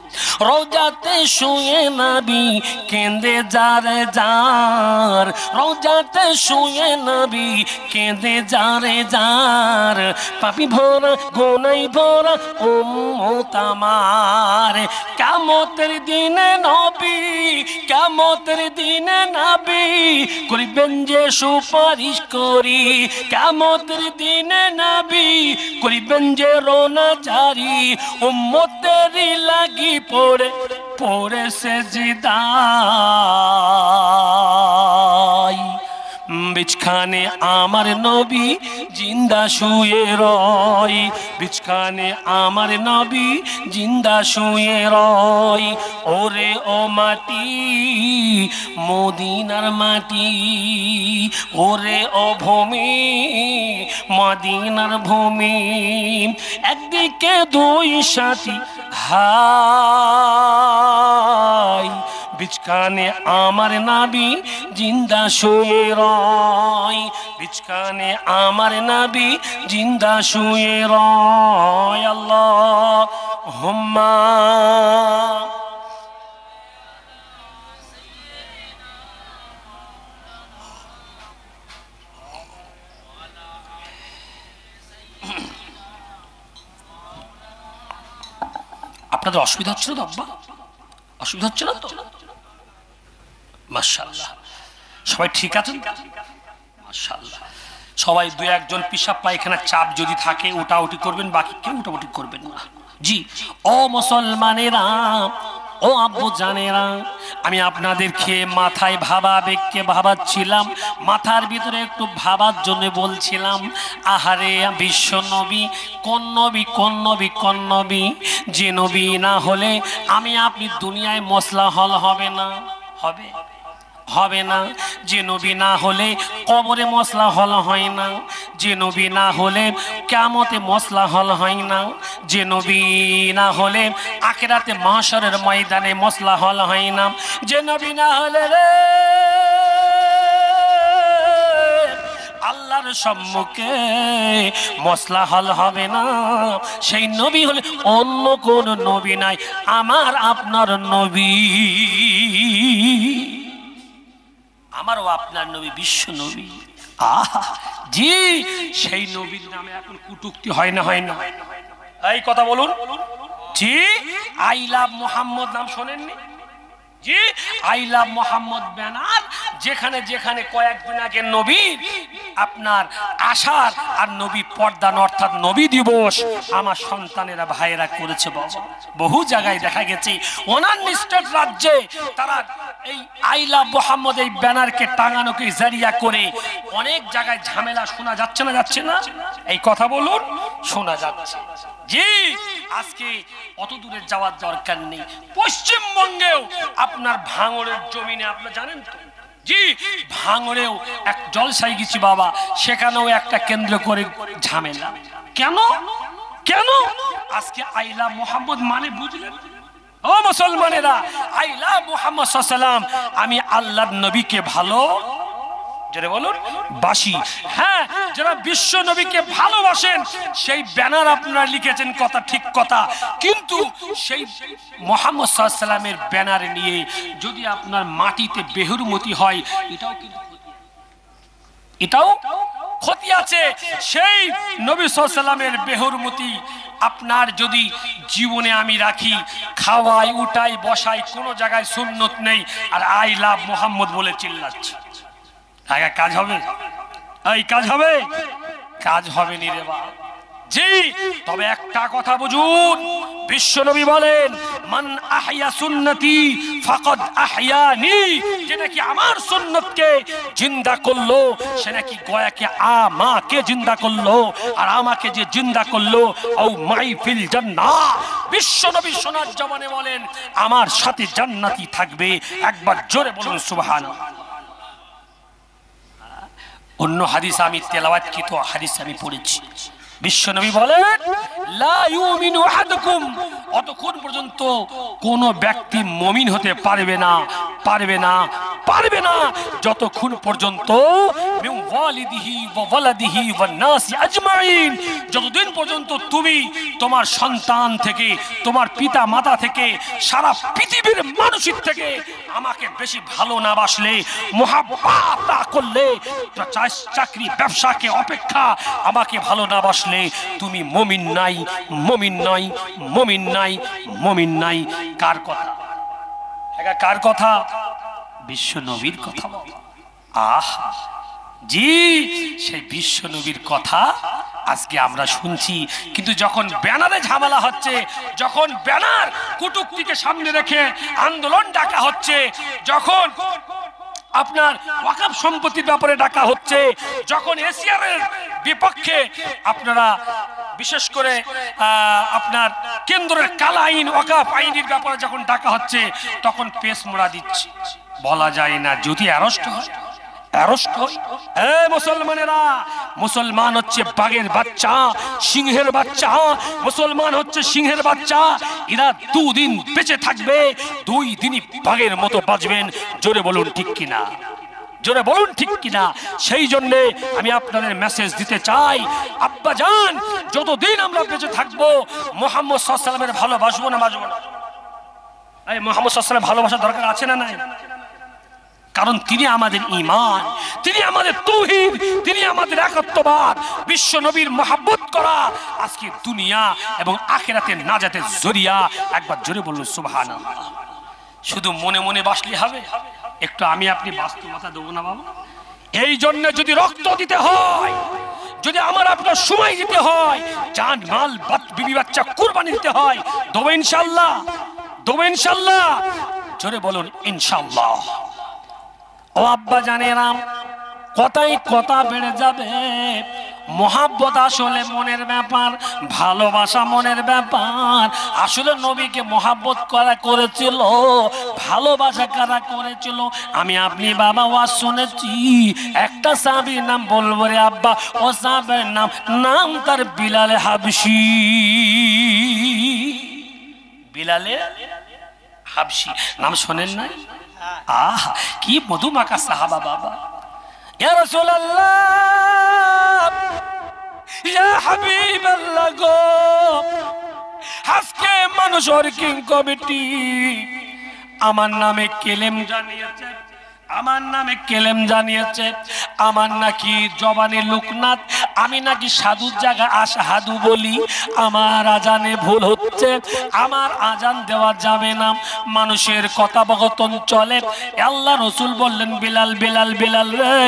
রওজাতে শুয়ে নবী কেঁদে যারে যার, রওজাতে শুয়ে নবী কেঁদে যারে যার, পাপী ভরা গুনাই ভরা উম্মত আমার। কিয়ামতের দিনে নবী, কিয়ামতের দিনে নবী করিবেন যে সুপারিশ করি, কিয়ামতের দিনে নবী করিবেন যে রোনা জারি, উম্মতেরই লাগি পড়ে পড়ে সেজদায়, বিছখানে আমার নবী জিন্দা শুয়ে রয়, বিছখানে আমার নবী জিন্দা শুয়ে রয়। ওরে ও মাটি মদিনার মাটি, ওরে ও ভূমি মদিনার ভূমি, একদিকে দুই সাথী হায়, বিছখানে আমার নবী জিন্দা শুয়ে রয়, বিছখানে আমার নবী জিন্দা শুয়ে রয়। আল্লাহুম্মা আপনাদের অসুবিধা হচ্ছে না তো আব্বা? অসুবিধা হচ্ছে না তো? মাশাআল্লাহ, সবাই ঠিক আছেন? মাশাআল্লাহ, সবাই দুই একজন পেশাব পায়খানার চাপ যদি থাকে ওটা উঠি করবেন, বাকি কেউ ওটা উঠি করবেন না। জি ও মুসলমানেরা, ও আব্বু জানেরা, আমি আপনাদেরকে মাথায় ভাবাবেগকে ভাবাচ্ছিলাম, মাথার ভিতরে একটু ভাবার জন্য বলছিলাম, আহারে বিশ্ব নবী কোন নবী, কোন নবী, কোন নবী, যে নবী না হলে আমি আপনি দুনিয়ায় মসলা হল হবে না, হবে হবে না, যে নবী না হলে কবরে মসলা হল হয় না, যে নবী না হলে কিয়ামতে মসলা হল হয় না, যে নবী না হলে আখিরাতে মাহশরের ময়দানে মসলা হল হয় না, যে নবী না হলে রে আল্লাহর সম্মুখে মসলা হল হবে না, সেই নবী হলে অন্য কোন নবী নাই, আমার আপনার নবী, আমারও আপনার নবী বিশ্ব নবী। আহা জি, সেই নবীর নামে এখন কটূক্তি হয় না, হয় না? এই কথা বলুন। জি আই লাভ মোহাম্মদ নাম শোনেননি? জি আই লাভ মোহাম্মদ ব্যানার যেখানে যেখানে কয়েকদিন আগে নবীর আপনার আশার আর নবী পর্দান অর্থাৎ নবী দিবস আমার সন্তানেরা ভাইয়েরা করেছে বাবা, বহু জায়গায় দেখা গেছে অন্যান্য স্টেট রাজ্যে তারা এই আই লাভ মোহাম্মদ এই ব্যানারকে টাঙানোকে জারিয়া করে অনেক জায়গায় ঝামেলা শোনা যাচ্ছে না, যাচ্ছে না? এই কথা বলুন, শোনা যাচ্ছে। জি আজকে অত দূরে যাওয়ার দরকার নেই, পশ্চিমবঙ্গেও আপনার ভাঙড়ের জমিনে আপনারা জানেন তো, জি ভাঙড়েও এক জলসাই গেছি বাবা, সেখানেও একটা কেন্দ্র করে ঝামেলা। কেন কেন? আজকে আই লাভ মোহাম্মদ মানে বুঝলেন ও মুসলমানেরা, আই লাভ মোহাম্মদ সাল্লাল্লাহু আলাইহি ওয়াসাল্লাম, আমি আল্লাহর নবীকে ভালো যারা বলুন বাসি, হ্যাঁ যারা বিশ্ব নবীকে ভালোবাসেন সেই ব্যানার আপনারা লিখেছেন, কথা ঠিক কথা, কিন্তু সেই মুহাম্মদ সাল্লাল্লাহু আলাইহি ওয়াসাল্লামের ব্যানার নিয়ে যদি আপনার মাটিতে বেহুরমতি হয়, এটাও কিন্তু এটাও ক্ষতি আছে। সেই নবী সাল্লাল্লাহু আলাইহি ওয়াসাল্লামের বেহুরমতি আপনার যদি জীবনে আমি রাখি, খাওয়াই উঠাই বসাই, কোনো জায়গায় সুন্নত নেই, আর আই লাভ মোহাম্মদ বলে চিল্লাচ্ছি, কাজ হবে? এই কাজ হবে? কাজ হবে নি রে বাবা। জি তবে একটা কথা বুঝুন, বিশ্বনবী বলেন মান আহইয়া সুন্নতি ফাকাদ আহইয়ানি, যে নাকি আমার সুন্নতকে জিন্দা করলো সে নাকি গয়াকে আমাকে জিন্দা করলো, আর আমাকে যে জিন্দা করলো ও মাই ফিল জান্নাহ, বিশ্বনবী সোনার জবানে বলেন আমার সাথে জান্নাতি থাকবে, একবার জোরে বলুন সুবহানাল্লাহ। অন্য হাদিস আমি তেলাওয়াতকৃত হাদিস আমি পড়েছি, বিশ্বনবী বলেন লা ইউমিনু আহাদুকুম, অতক্ষণ পর্যন্ত কোন ব্যক্তি মুমিন হতে পারবে না, পারবে না, পারবে না যতক্ষণ পর্যন্ত মিন ওয়ালিদিহি ওয়া ওয়ালাদিহি ওয়ান নাসি আজমাইন, যতদিন পর্যন্ত তুমি তোমার সন্তান থেকে, তোমার পিতা মাতা থেকে, সারা পৃথিবীর মানুষের থেকে আমাকে বেশি ভালো না বাসলে, মুহাব্বত না করলে, চাকরি ব্যবসাকে অপেক্ষা আমাকে ভালো না বাসলে তুমি মুমিন নাই, মুমিন নাই, মুমিন নাই, মুমিন নাই। কার কথা? কার কথা? বিশ্ব নবীর কথা। আহা জি সেই বিশ্ব নবীর কথা আজকে আমরা শুনছি, কিন্তু যখন ব্যানারে ঝামেলা হচ্ছে, যখন ব্যানার কটূক্তিকে সামনে রেখে আন্দোলন ডাকা হচ্ছে, যখন আপনার ওয়াকফ সম্পত্তির ব্যাপারে ডাকা হচ্ছে, যখন এশিয়ার বিপক্ষে আপনারা বিশেষ করে আপনার কেন্দ্রের কালা আইন ওয়াকফ আইনের ব্যাপারে যখন ডাকা হচ্ছে, তখন পেশ মোড়া দিচ্ছে, বলা যায় না যদি অ্যারেস্ট হয়। মুসলমানেরা, মুসলমান হচ্ছে বাঘের বাচ্চা, সিংহের বাচ্চা, মুসলমান হচ্ছে সিংহের বাচ্চা, এরা দুদিন বেঁচে থাকবে, 2 দিনই বাঘের মতো বাঁচবেন, জোরে বলুন ঠিক কিনা, জোরে বলুন ঠিক কিনা। সেই জন্য আমি আপনাদের মেসেজ দিতে চাই, আব্বা জান যতদিন আমরা বেঁচে থাকবো মুহাম্মদ সাল্লাল্লাহু আলাইহি ওয়াসাল্লামের ভালোবাসবো না বাসবো না? এই মুহাম্মদ সাল্লাল্লাহু আলাইহি ওয়াসাল্লাম ভালোবাসা দরকার আছে না নাই? কারণ তিনি আমাদের ঈমান, তিনি আমাদের তাওহীদ, তিনি আমাদের একত্ববাদ। বিশ্ব নবীর মহব্বত করা আজকে দুনিয়া এবং আখিরাতের নাজাতের জরিয়া, একবার জোরে বলুন সুবহানাল্লাহ। শুধু মনে মনে বাসলে হবে? একটু আমি আপনি বাস্তবতা দেবো না বাবা? এই জন্য যদি রক্ত দিতে হয়, যদি আমার আপনার সময় দিতে হয়, জান মাল বিবি বাচ্চা কুরবানি দিতে হয়, দেবো ইনশাআল্লাহ, দেবো ইনশাআল্লাহ। জোরে বলুন ইনশাআল্লাহ। ও আব্বা জানেরাম, কথাই কথা বেড়ে যাবে। মোহাব্বত আসলে মনের ব্যাপার, ভালোবাসা মনের ব্যাপার। আসলে নবীকে মোহাব্বত করেছিল, ভালোবাসা কারা করেছিল? আমি আপনি বাবা ওয়াজ শুনেছি। একটা সাহাবীর নাম বলবো রে আব্বা, ও সাহাবীর নাম তার বিলালে হাবশি। বিলালে হাবশি নাম শোনেন নাই? আহ কি মধুমাখা সাহাবা বাবা। ইয়া রাসূলুল্লাহ, ইয়া হাবিবাল্লাহ গো, আজকে মানুষের কিং কমিটি আমার নামে কেলেম জানিয়েছে, আমার নামে কেলেম জানিয়েছে, আমার নাকি জবানে লুকনাথ, আমি নাকি সাধুর জায়গা আশহাদু বলি। আমার আজানে ভুল হচ্ছে, আমার আজান দেওয়া যাবে না, মানুষের কথাবকথন চলে। আল্লাহ রসুল বললেন, বিলাল বিলাল বিলাল রে,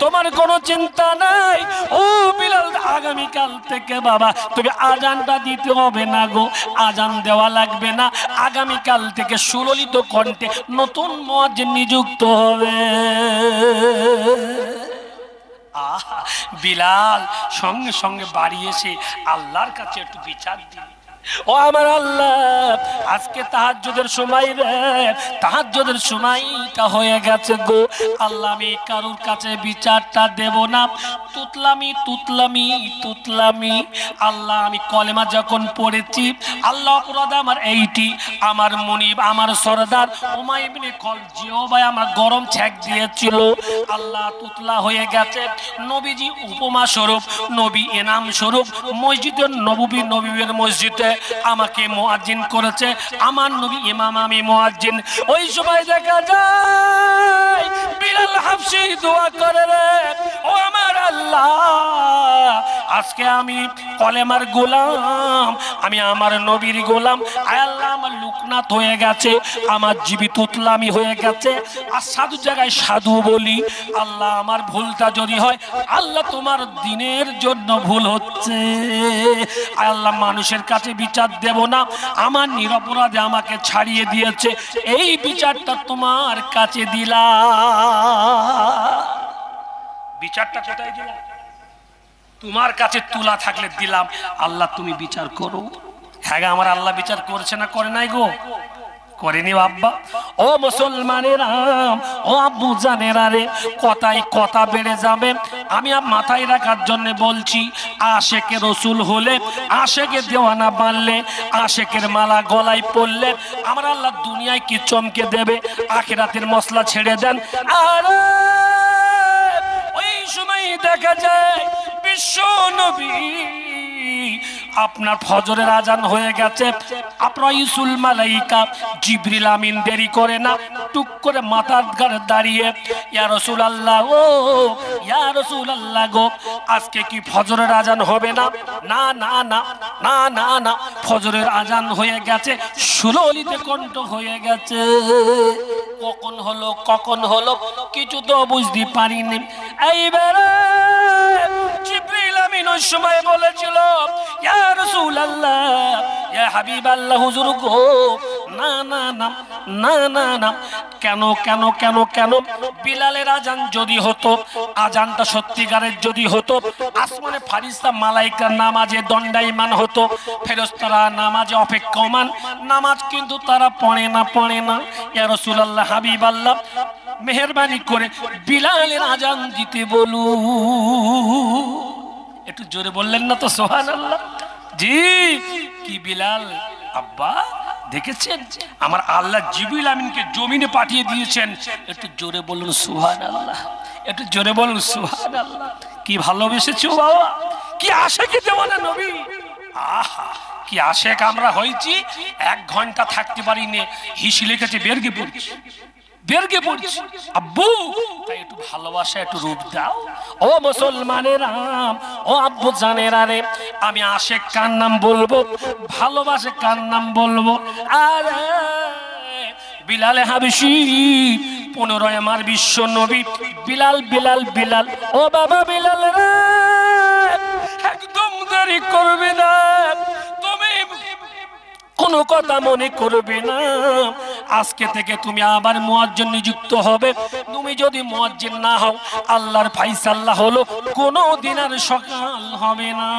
তোমার কোনো চিন্তা নাই। ও বিলাল, আগামীকাল থেকে বাবা তুমি আজানটা দিতে হবে না গো, আজান দেওয়া লাগবে না। আগামীকাল থেকে সুললিত কণ্ঠে নতুন মুয়াজ্জিন নিযুক্ত হবে। বিলাল সঙ্গে সঙ্গে বাড়ি এসে আল্লাহর কাছে একটু বিচার দিল। ও আমার আল্লাহ, আজকে তাহাজ্জুদের সময় রে, তাহাজ্জুদের সময়টা হয়ে গেছে গো আল্লাহ, আমি কারোর কাছে বিচারটা দেব না। তুতলামি তুতলামি তুতলামি আল্লাহ, আমি কলেমা যখন পড়েছি আল্লাহ, অপরাধ আমার এইটি। আমার মনিব, আমার সরদার উমাই ইবনে খলজিও ভাই আমার গরম ছ্যাক দিয়েছিল। আল্লাহ তুতলা হয়ে গেছে। নবীজি উপমা স্বরূপ, নবী এনাম স্বরূপ মসজিদের নববী, নবীর মসজিদে আমাকে মুয়াজ্জিন করেছে। আমার নবী ইমাম, আমি মুয়াজ্জিন। ওই সময় দেখা যায় বিলাল হাবশি দোয়া করে রে, ও আমার আল্লাহ, আজকে আমি কলেমার গোলাম, আমি আমার নবীর গোলাম। আয় আল্লাহ, আমার লুকনাত হয়ে গেছে, আমার জীবিত তুতলামি হয়ে গেছে, আর সাধু জায়গায় সাধু বলি। আল্লাহ, আমার ভুলটা যদি হয় আল্লাহ, তোমার দিনের জন্য ভুল হচ্ছে। আয় আল্লাহ, মানুষের কাছে বিচার দেব না, আমার নিরপরাধে আমাকে ছাড়িয়ে দিয়েছে, এই বিচারটা তোমার কাছে দিলাম। বিচারটা কোথায় দিলাম? তোমার কাছে তুলা থাকলে দিলাম। আল্লাহ তুমি বিচার করো। হ্যাঁ, আমার আল্লাহ বিচার করছে না করে নাই গো? করেনি বাবা। ও মুসলমানেরা, ও আব্বু জানেরা রে, কথাই কথা বেড়ে যাবে। আমি মাথায় রাখার জন্য বলছি, আশেকে রসুল হলে, আশেকে দেওয়ানা বানলে, আশেকের মালা গলায় পড়লে আমার আল্লাহ দুনিয়ায় কি চমকে দেবে, আখিরাতের মশলা ছেড়ে দেন। আর ওই সময় দেখা যায় বিশ্ব নবী আপনার ফজরের আজান হয়ে গেছে, আপনার ইসুল মালাইকা জিবরিল আমিন দেরি করে না, টুক করে মাথার ঘাড়ে দাঁড়িয়ে, ইয়া রাসূলুল্লাহ, ও ইয়া রাসূলুল্লাহ গো, আজকে কি ফজরের আজান হবে না? না না না না না না, ফজরের আজান হয়ে গেছে, সুললিত কণ্ঠ হয়ে গেছে। কখন হলো, কখন হলো কিছু তো বুঝতে পারিনি। এইবারে জিবরিল আমিন ওই সময় বলেছিল, ইয়া রাসূলুল্লাহ, ইয়া হাবিবাল্লাহ, হুজুর গো, না না না না না না, কেন কেন কেন কেন? বিলালের আজান যদি হতো, আজানটা সত্যিকারের যদি হতো, আসমানে ফারিস্তা মালাইকা নামাজে দণ্ডায়মান হতো, ফেরেশতারা নামাজে অপেক্ষমান, নামাজ কিন্তু তারা পড়ে না, পড়ে না। ইয়া রাসূলুল্লাহ, হাবিবাল্লাহ, মেহেরবানি করে বিলালের আজান দিতে বলু। একটু জোরে বললেন না তো সুবহানাল্লাহ? জি, কি বিলাল আব্বা দেখেছেন, আমার আল্লাহ জিবরিল আমিনকে জমিনে পাঠিয়ে দিয়েছেন। একটু জোরে বলুন সুবহানাল্লাহ, একটু জোরে বলুন সুবহানাল্লাহ। কি ভালোবেসেছো বাবা, কি আশিকি দেওয়ানা নবী। আহা, কি আশেক আমরা হয়েছি, 1 ঘন্টা থাকতে পারিনি, হিসি লেগেছে বেরগে পড়ছি, বেরগে পড়ছি। আব্বু, তাই একটু ভালোবাসা, একটু রূপ দাও। ও মুসলমানেরা, ও আব্বু জানেরা রে, আমি আশেক কার নাম বলবো, ভালোবাসে কার নাম বলবো? আরে বিলালে হাবশি, 15 আমার বিশ্ব নবী বিলাল, বিলাল বিলাল, ও বাবা বিলাল রে, দেরি করবে না, তুমি কোনো কথা মনে করবে না। আজকে থেকে তুমি আবার মুয়াজ্জিন নিযুক্ত হবে। তুমি যদি মুয়াজ্জিন না হও, আল্লাহর ফায়সালা হলো কোনো দিন আর সকাল হবে না।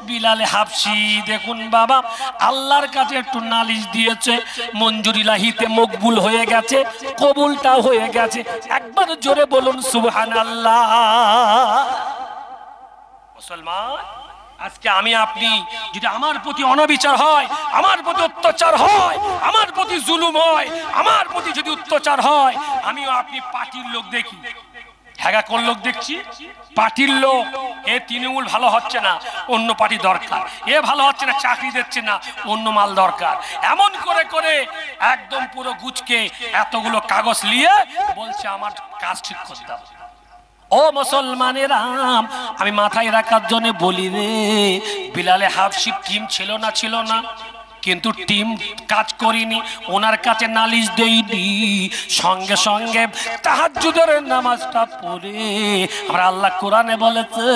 বিলালে হাবশি দেখুন বাবা, আল্লাহর কাছে একটু নালিশ দিয়েছে, মঞ্জুরি লাহিতে মকবুল হয়ে গেছে, কবুলটা হয়ে গেছে। একবার জোরে বলুন সুবহানাল্লাহ। মুসলমান, আজকে আমি আপনি যদি আমার প্রতি অনাবিচার হয়, আমার প্রতি অত্যাচার হয়, আমার প্রতি জুলুম হয়, আমার প্রতি যদি অত্যাচার হয়, আমিও আপনি পার্টির লোক দেখি, হ্যাঁ কোন লোক দেখছি, পার্টির লোক, এ তৃণমূল ভালো হচ্ছে না, অন্য পার্টি দরকার, এ ভালো হচ্ছে না, চাকরি দিচ্ছে না, অন্য মাল দরকার। এমন করে করে একদম পুরো গুছকে এতগুলো কাগজ নিয়ে বলছে আমার কাজ ঠিক করে দাও। ও মুসলমানেরা, আমি মাথায় রাখার জন্য বলি রে, বিলালে হাবশি টিম ছিল না, ছিল না, কিন্তু টিম কাজ করিনি, ওনার কাছে নালিশ দেইনি, সঙ্গে সঙ্গে তাহাজ্জুদের নামাজটা পড়ে আমরা আল্লাহ কোরআনে বলেছে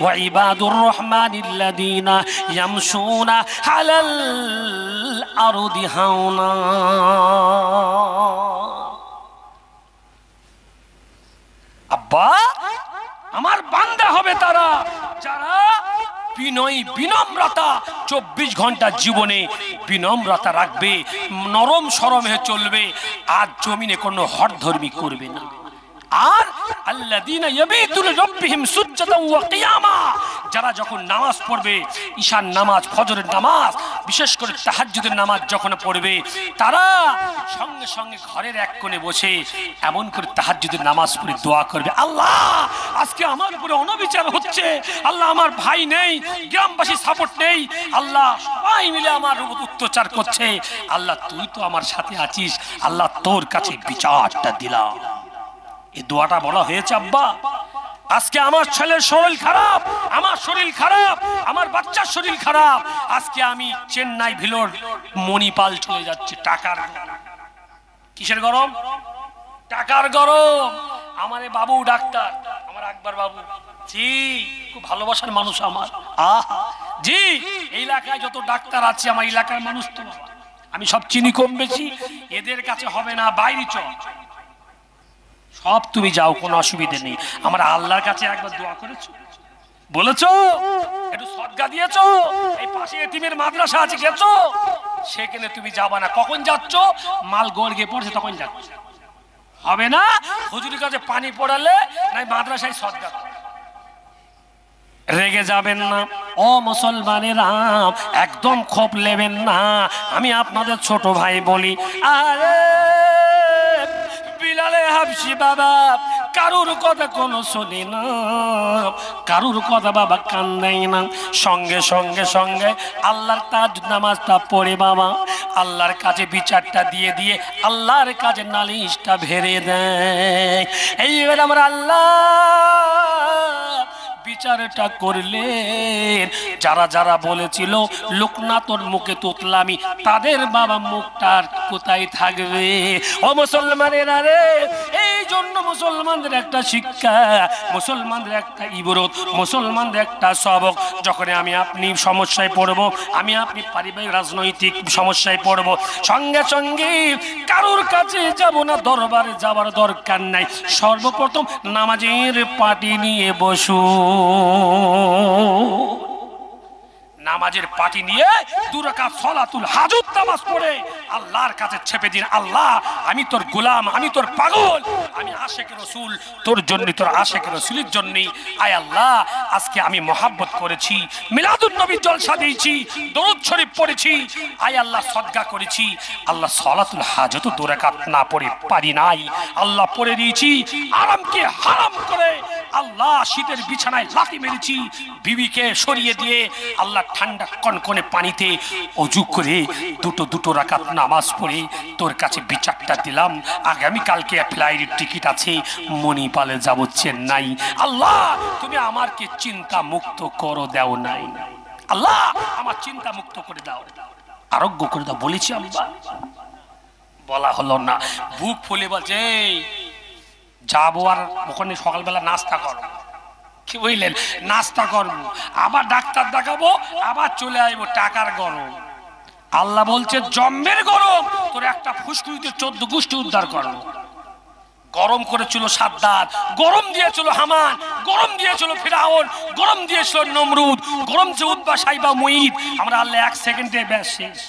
ওয়া ইবাদুর রহমানিল্লাযিনা ইয়ামশুনা আলাল আরদি হাওনা। আব্বা, আমার বান্দা হবে তারা যারা বিনয়ী, বিনম্রতা, 24 ঘন্টা জীবনে বিনম্রতা রাখবে, নরম সরম হয়ে চলবে, আর জমিনে কোনো হঠধর্মী করবে না। আর আল্লাযীনা ইয়াবিতুনা লিরাব্বিহিম সুজদান ওয়া কিয়ামা, যারা যখন নামাজ পড়বে, ঈশার নামাজ, ফজরের নামাজ, বিশেষ করে তাহাজ্জুদের নামাজ যখন পড়বে, তারা সঙ্গে সঙ্গে ঘরের এক কোণে বসে এমন করে তাহাজ্জুদের নামাজ পড়ে দোয়া করবে, আল্লাহ আজকে আমার উপরে অনাবিচার হচ্ছে, আল্লাহ আমার ভাই নেই, গ্রামবাসী সাপোর্ট নেই, আল্লাহ সবাই মিলে আমার উপর অত্যাচার করছে, আল্লাহ তুই তো আমার সাথে আছিস, আল্লাহ তোর কাছে বিচারটা দিলাম। এই দোয়াটা বলা হয়েছে আব্বা। আজকে আমার ছেলের শরীর খারাপ, আমার শরীর খারাপ, আমার বাচ্চার শরীর খারাপ, আজকে আমি চেন্নাই ভিলোর মণিপাল চলে যাচ্ছে, টাকার কিসের গরম, টাকার গরম। আমার বাবু ডাক্তার, আমার আকবর বাবু, জি খুব ভালোবাসার মানুষ আমার, আহা জি, এই এলাকায় যত ডাক্তার আছে আমার এলাকার মানুষ তো, আমি সব চিনি কম বেশি, এদের কাছে হবে না, বাইরে চল, সব তুমি যাও, কোনো অসুবিধা নেই। আমরা আল্লাহর কাছে একবার দোয়া করেছো, বলেছো, একটু সদকা দিয়েছো, এই পাশে এতিমের মাদ্রাসা আছে গেছো, সেখানে তুমি যাবা না, কখন যাচ্ছ, মাল গড়িয়ে পড়ছে তখন যাচ্ছ, হবে না। হুজুরের কাছে পানি পড়ালে নাই মাদ্রাসায় সদকা, রেগে যাবেন না ও মুসলমানেরা, একদম ক্ষোভ নেবেন না। আমি আপনাদের ছোট ভাই বলি, আরে বিলালে হাবশি বাবা কারুর কথা কোনো শুনি না, কারুর কথা বাবা কান দেয় না, সঙ্গে সঙ্গে সঙ্গে আল্লাহর তাহাজ্জুদ নামাজটা পড়ে বাবা আল্লাহর কাছে বিচারটা দিয়ে দিয়ে আল্লাহর কাছে নালিশটা ভেড়ে দেয়। এইবার আমরা আল্লাহ বিচারটা করলেন, যারা যারা বলেছিল লোকনা তোর মুখে তুতলামি, তাদের বাবা মুখটার কোথায় থাকবে। ও মুসলমানেরা রে, এই জন্য মুসলমানদের একটা শিক্ষা, মুসলমানদের একটা ইবরত, মুসলমানদের একটা সবক, যখন আমি আপনি সমস্যায় পড়ব, আমি আপনি পারিবারিক রাজনৈতিক সমস্যায় পড়ব, সঙ্গে সঙ্গে কারোর কাছে যাব না, দরবারে যাবার দরকার নাই, সর্বপ্রথম নামাজের পাটি নিয়ে বসু, নামাজের পাটি নিয়ে 2 রাকাত সালাতুল হাজত নামাজ পড়ে আল্লাহর কাছে ছেপে দিন, আল্লাহ আমি তোর গোলাম, আমি তোর পাগল, আমি আশিক রাসূল, তোর জন্য, তোর আশিক রাসূলের জন্য, আয় আল্লাহ আজকে আমি মহব্বত করেছি, মিলাদুন নবীর জলসা দিয়েছি, দরুদ শরীফ পড়েছি, আয় আল্লাহ সদকা করেছি, আল্লাহ সালাতুল হাজত 2 রাকাত না পড়ে পারি নাই, আল্লাহ পড়ে দিয়েছি, আরামকে হারাম করে আল্লাহ শীতের বিছানায় লাথি মেরেছি, বিবিকে সরিয়ে দিয়ে আল্লাহ ঠান্ডা কনকনে পানিতে ওযু করে 2 রাকাত নামাজ পড়ে তোর কাছে বিচারটা দিলাম, আগামী কালকে ফ্লাইটের টিকিট আছে, মণিপালে যাব চেন্নাই, আল্লাহ তুমি আমাকে চিন্তা মুক্ত করো, দাও নাই, আল্লাহ আমার চিন্তা মুক্ত করে দাও, আরোগ্য করে দাও, বলেছি আল্লাহ, বলা হলো না, বুক ফুলে বলছে যাবো, আর ওখানে সকালবেলা নাস্তা করো, কি বুঝলেন? নাস্তা করবো, আবার ডাক্তার দেখাবো, আবার চলে আসবো, টাকার গরম। আল্লাহ বলছে জম্মের গরম, তোর একটা ফুসকুড়িতে 14 গোষ্ঠী উদ্ধার করবো। গরম করেছিল সাদ্দাত, গরম দিয়েছিল হামান, গরম দিয়েছিল ফিরাউন, গরম দিয়েছিল নমরুদ, গরম যে উদ্বা সাইবা মুঈদ। আমরা আল্লাহ 1 সেকেন্ডে ব্যাস শেষ।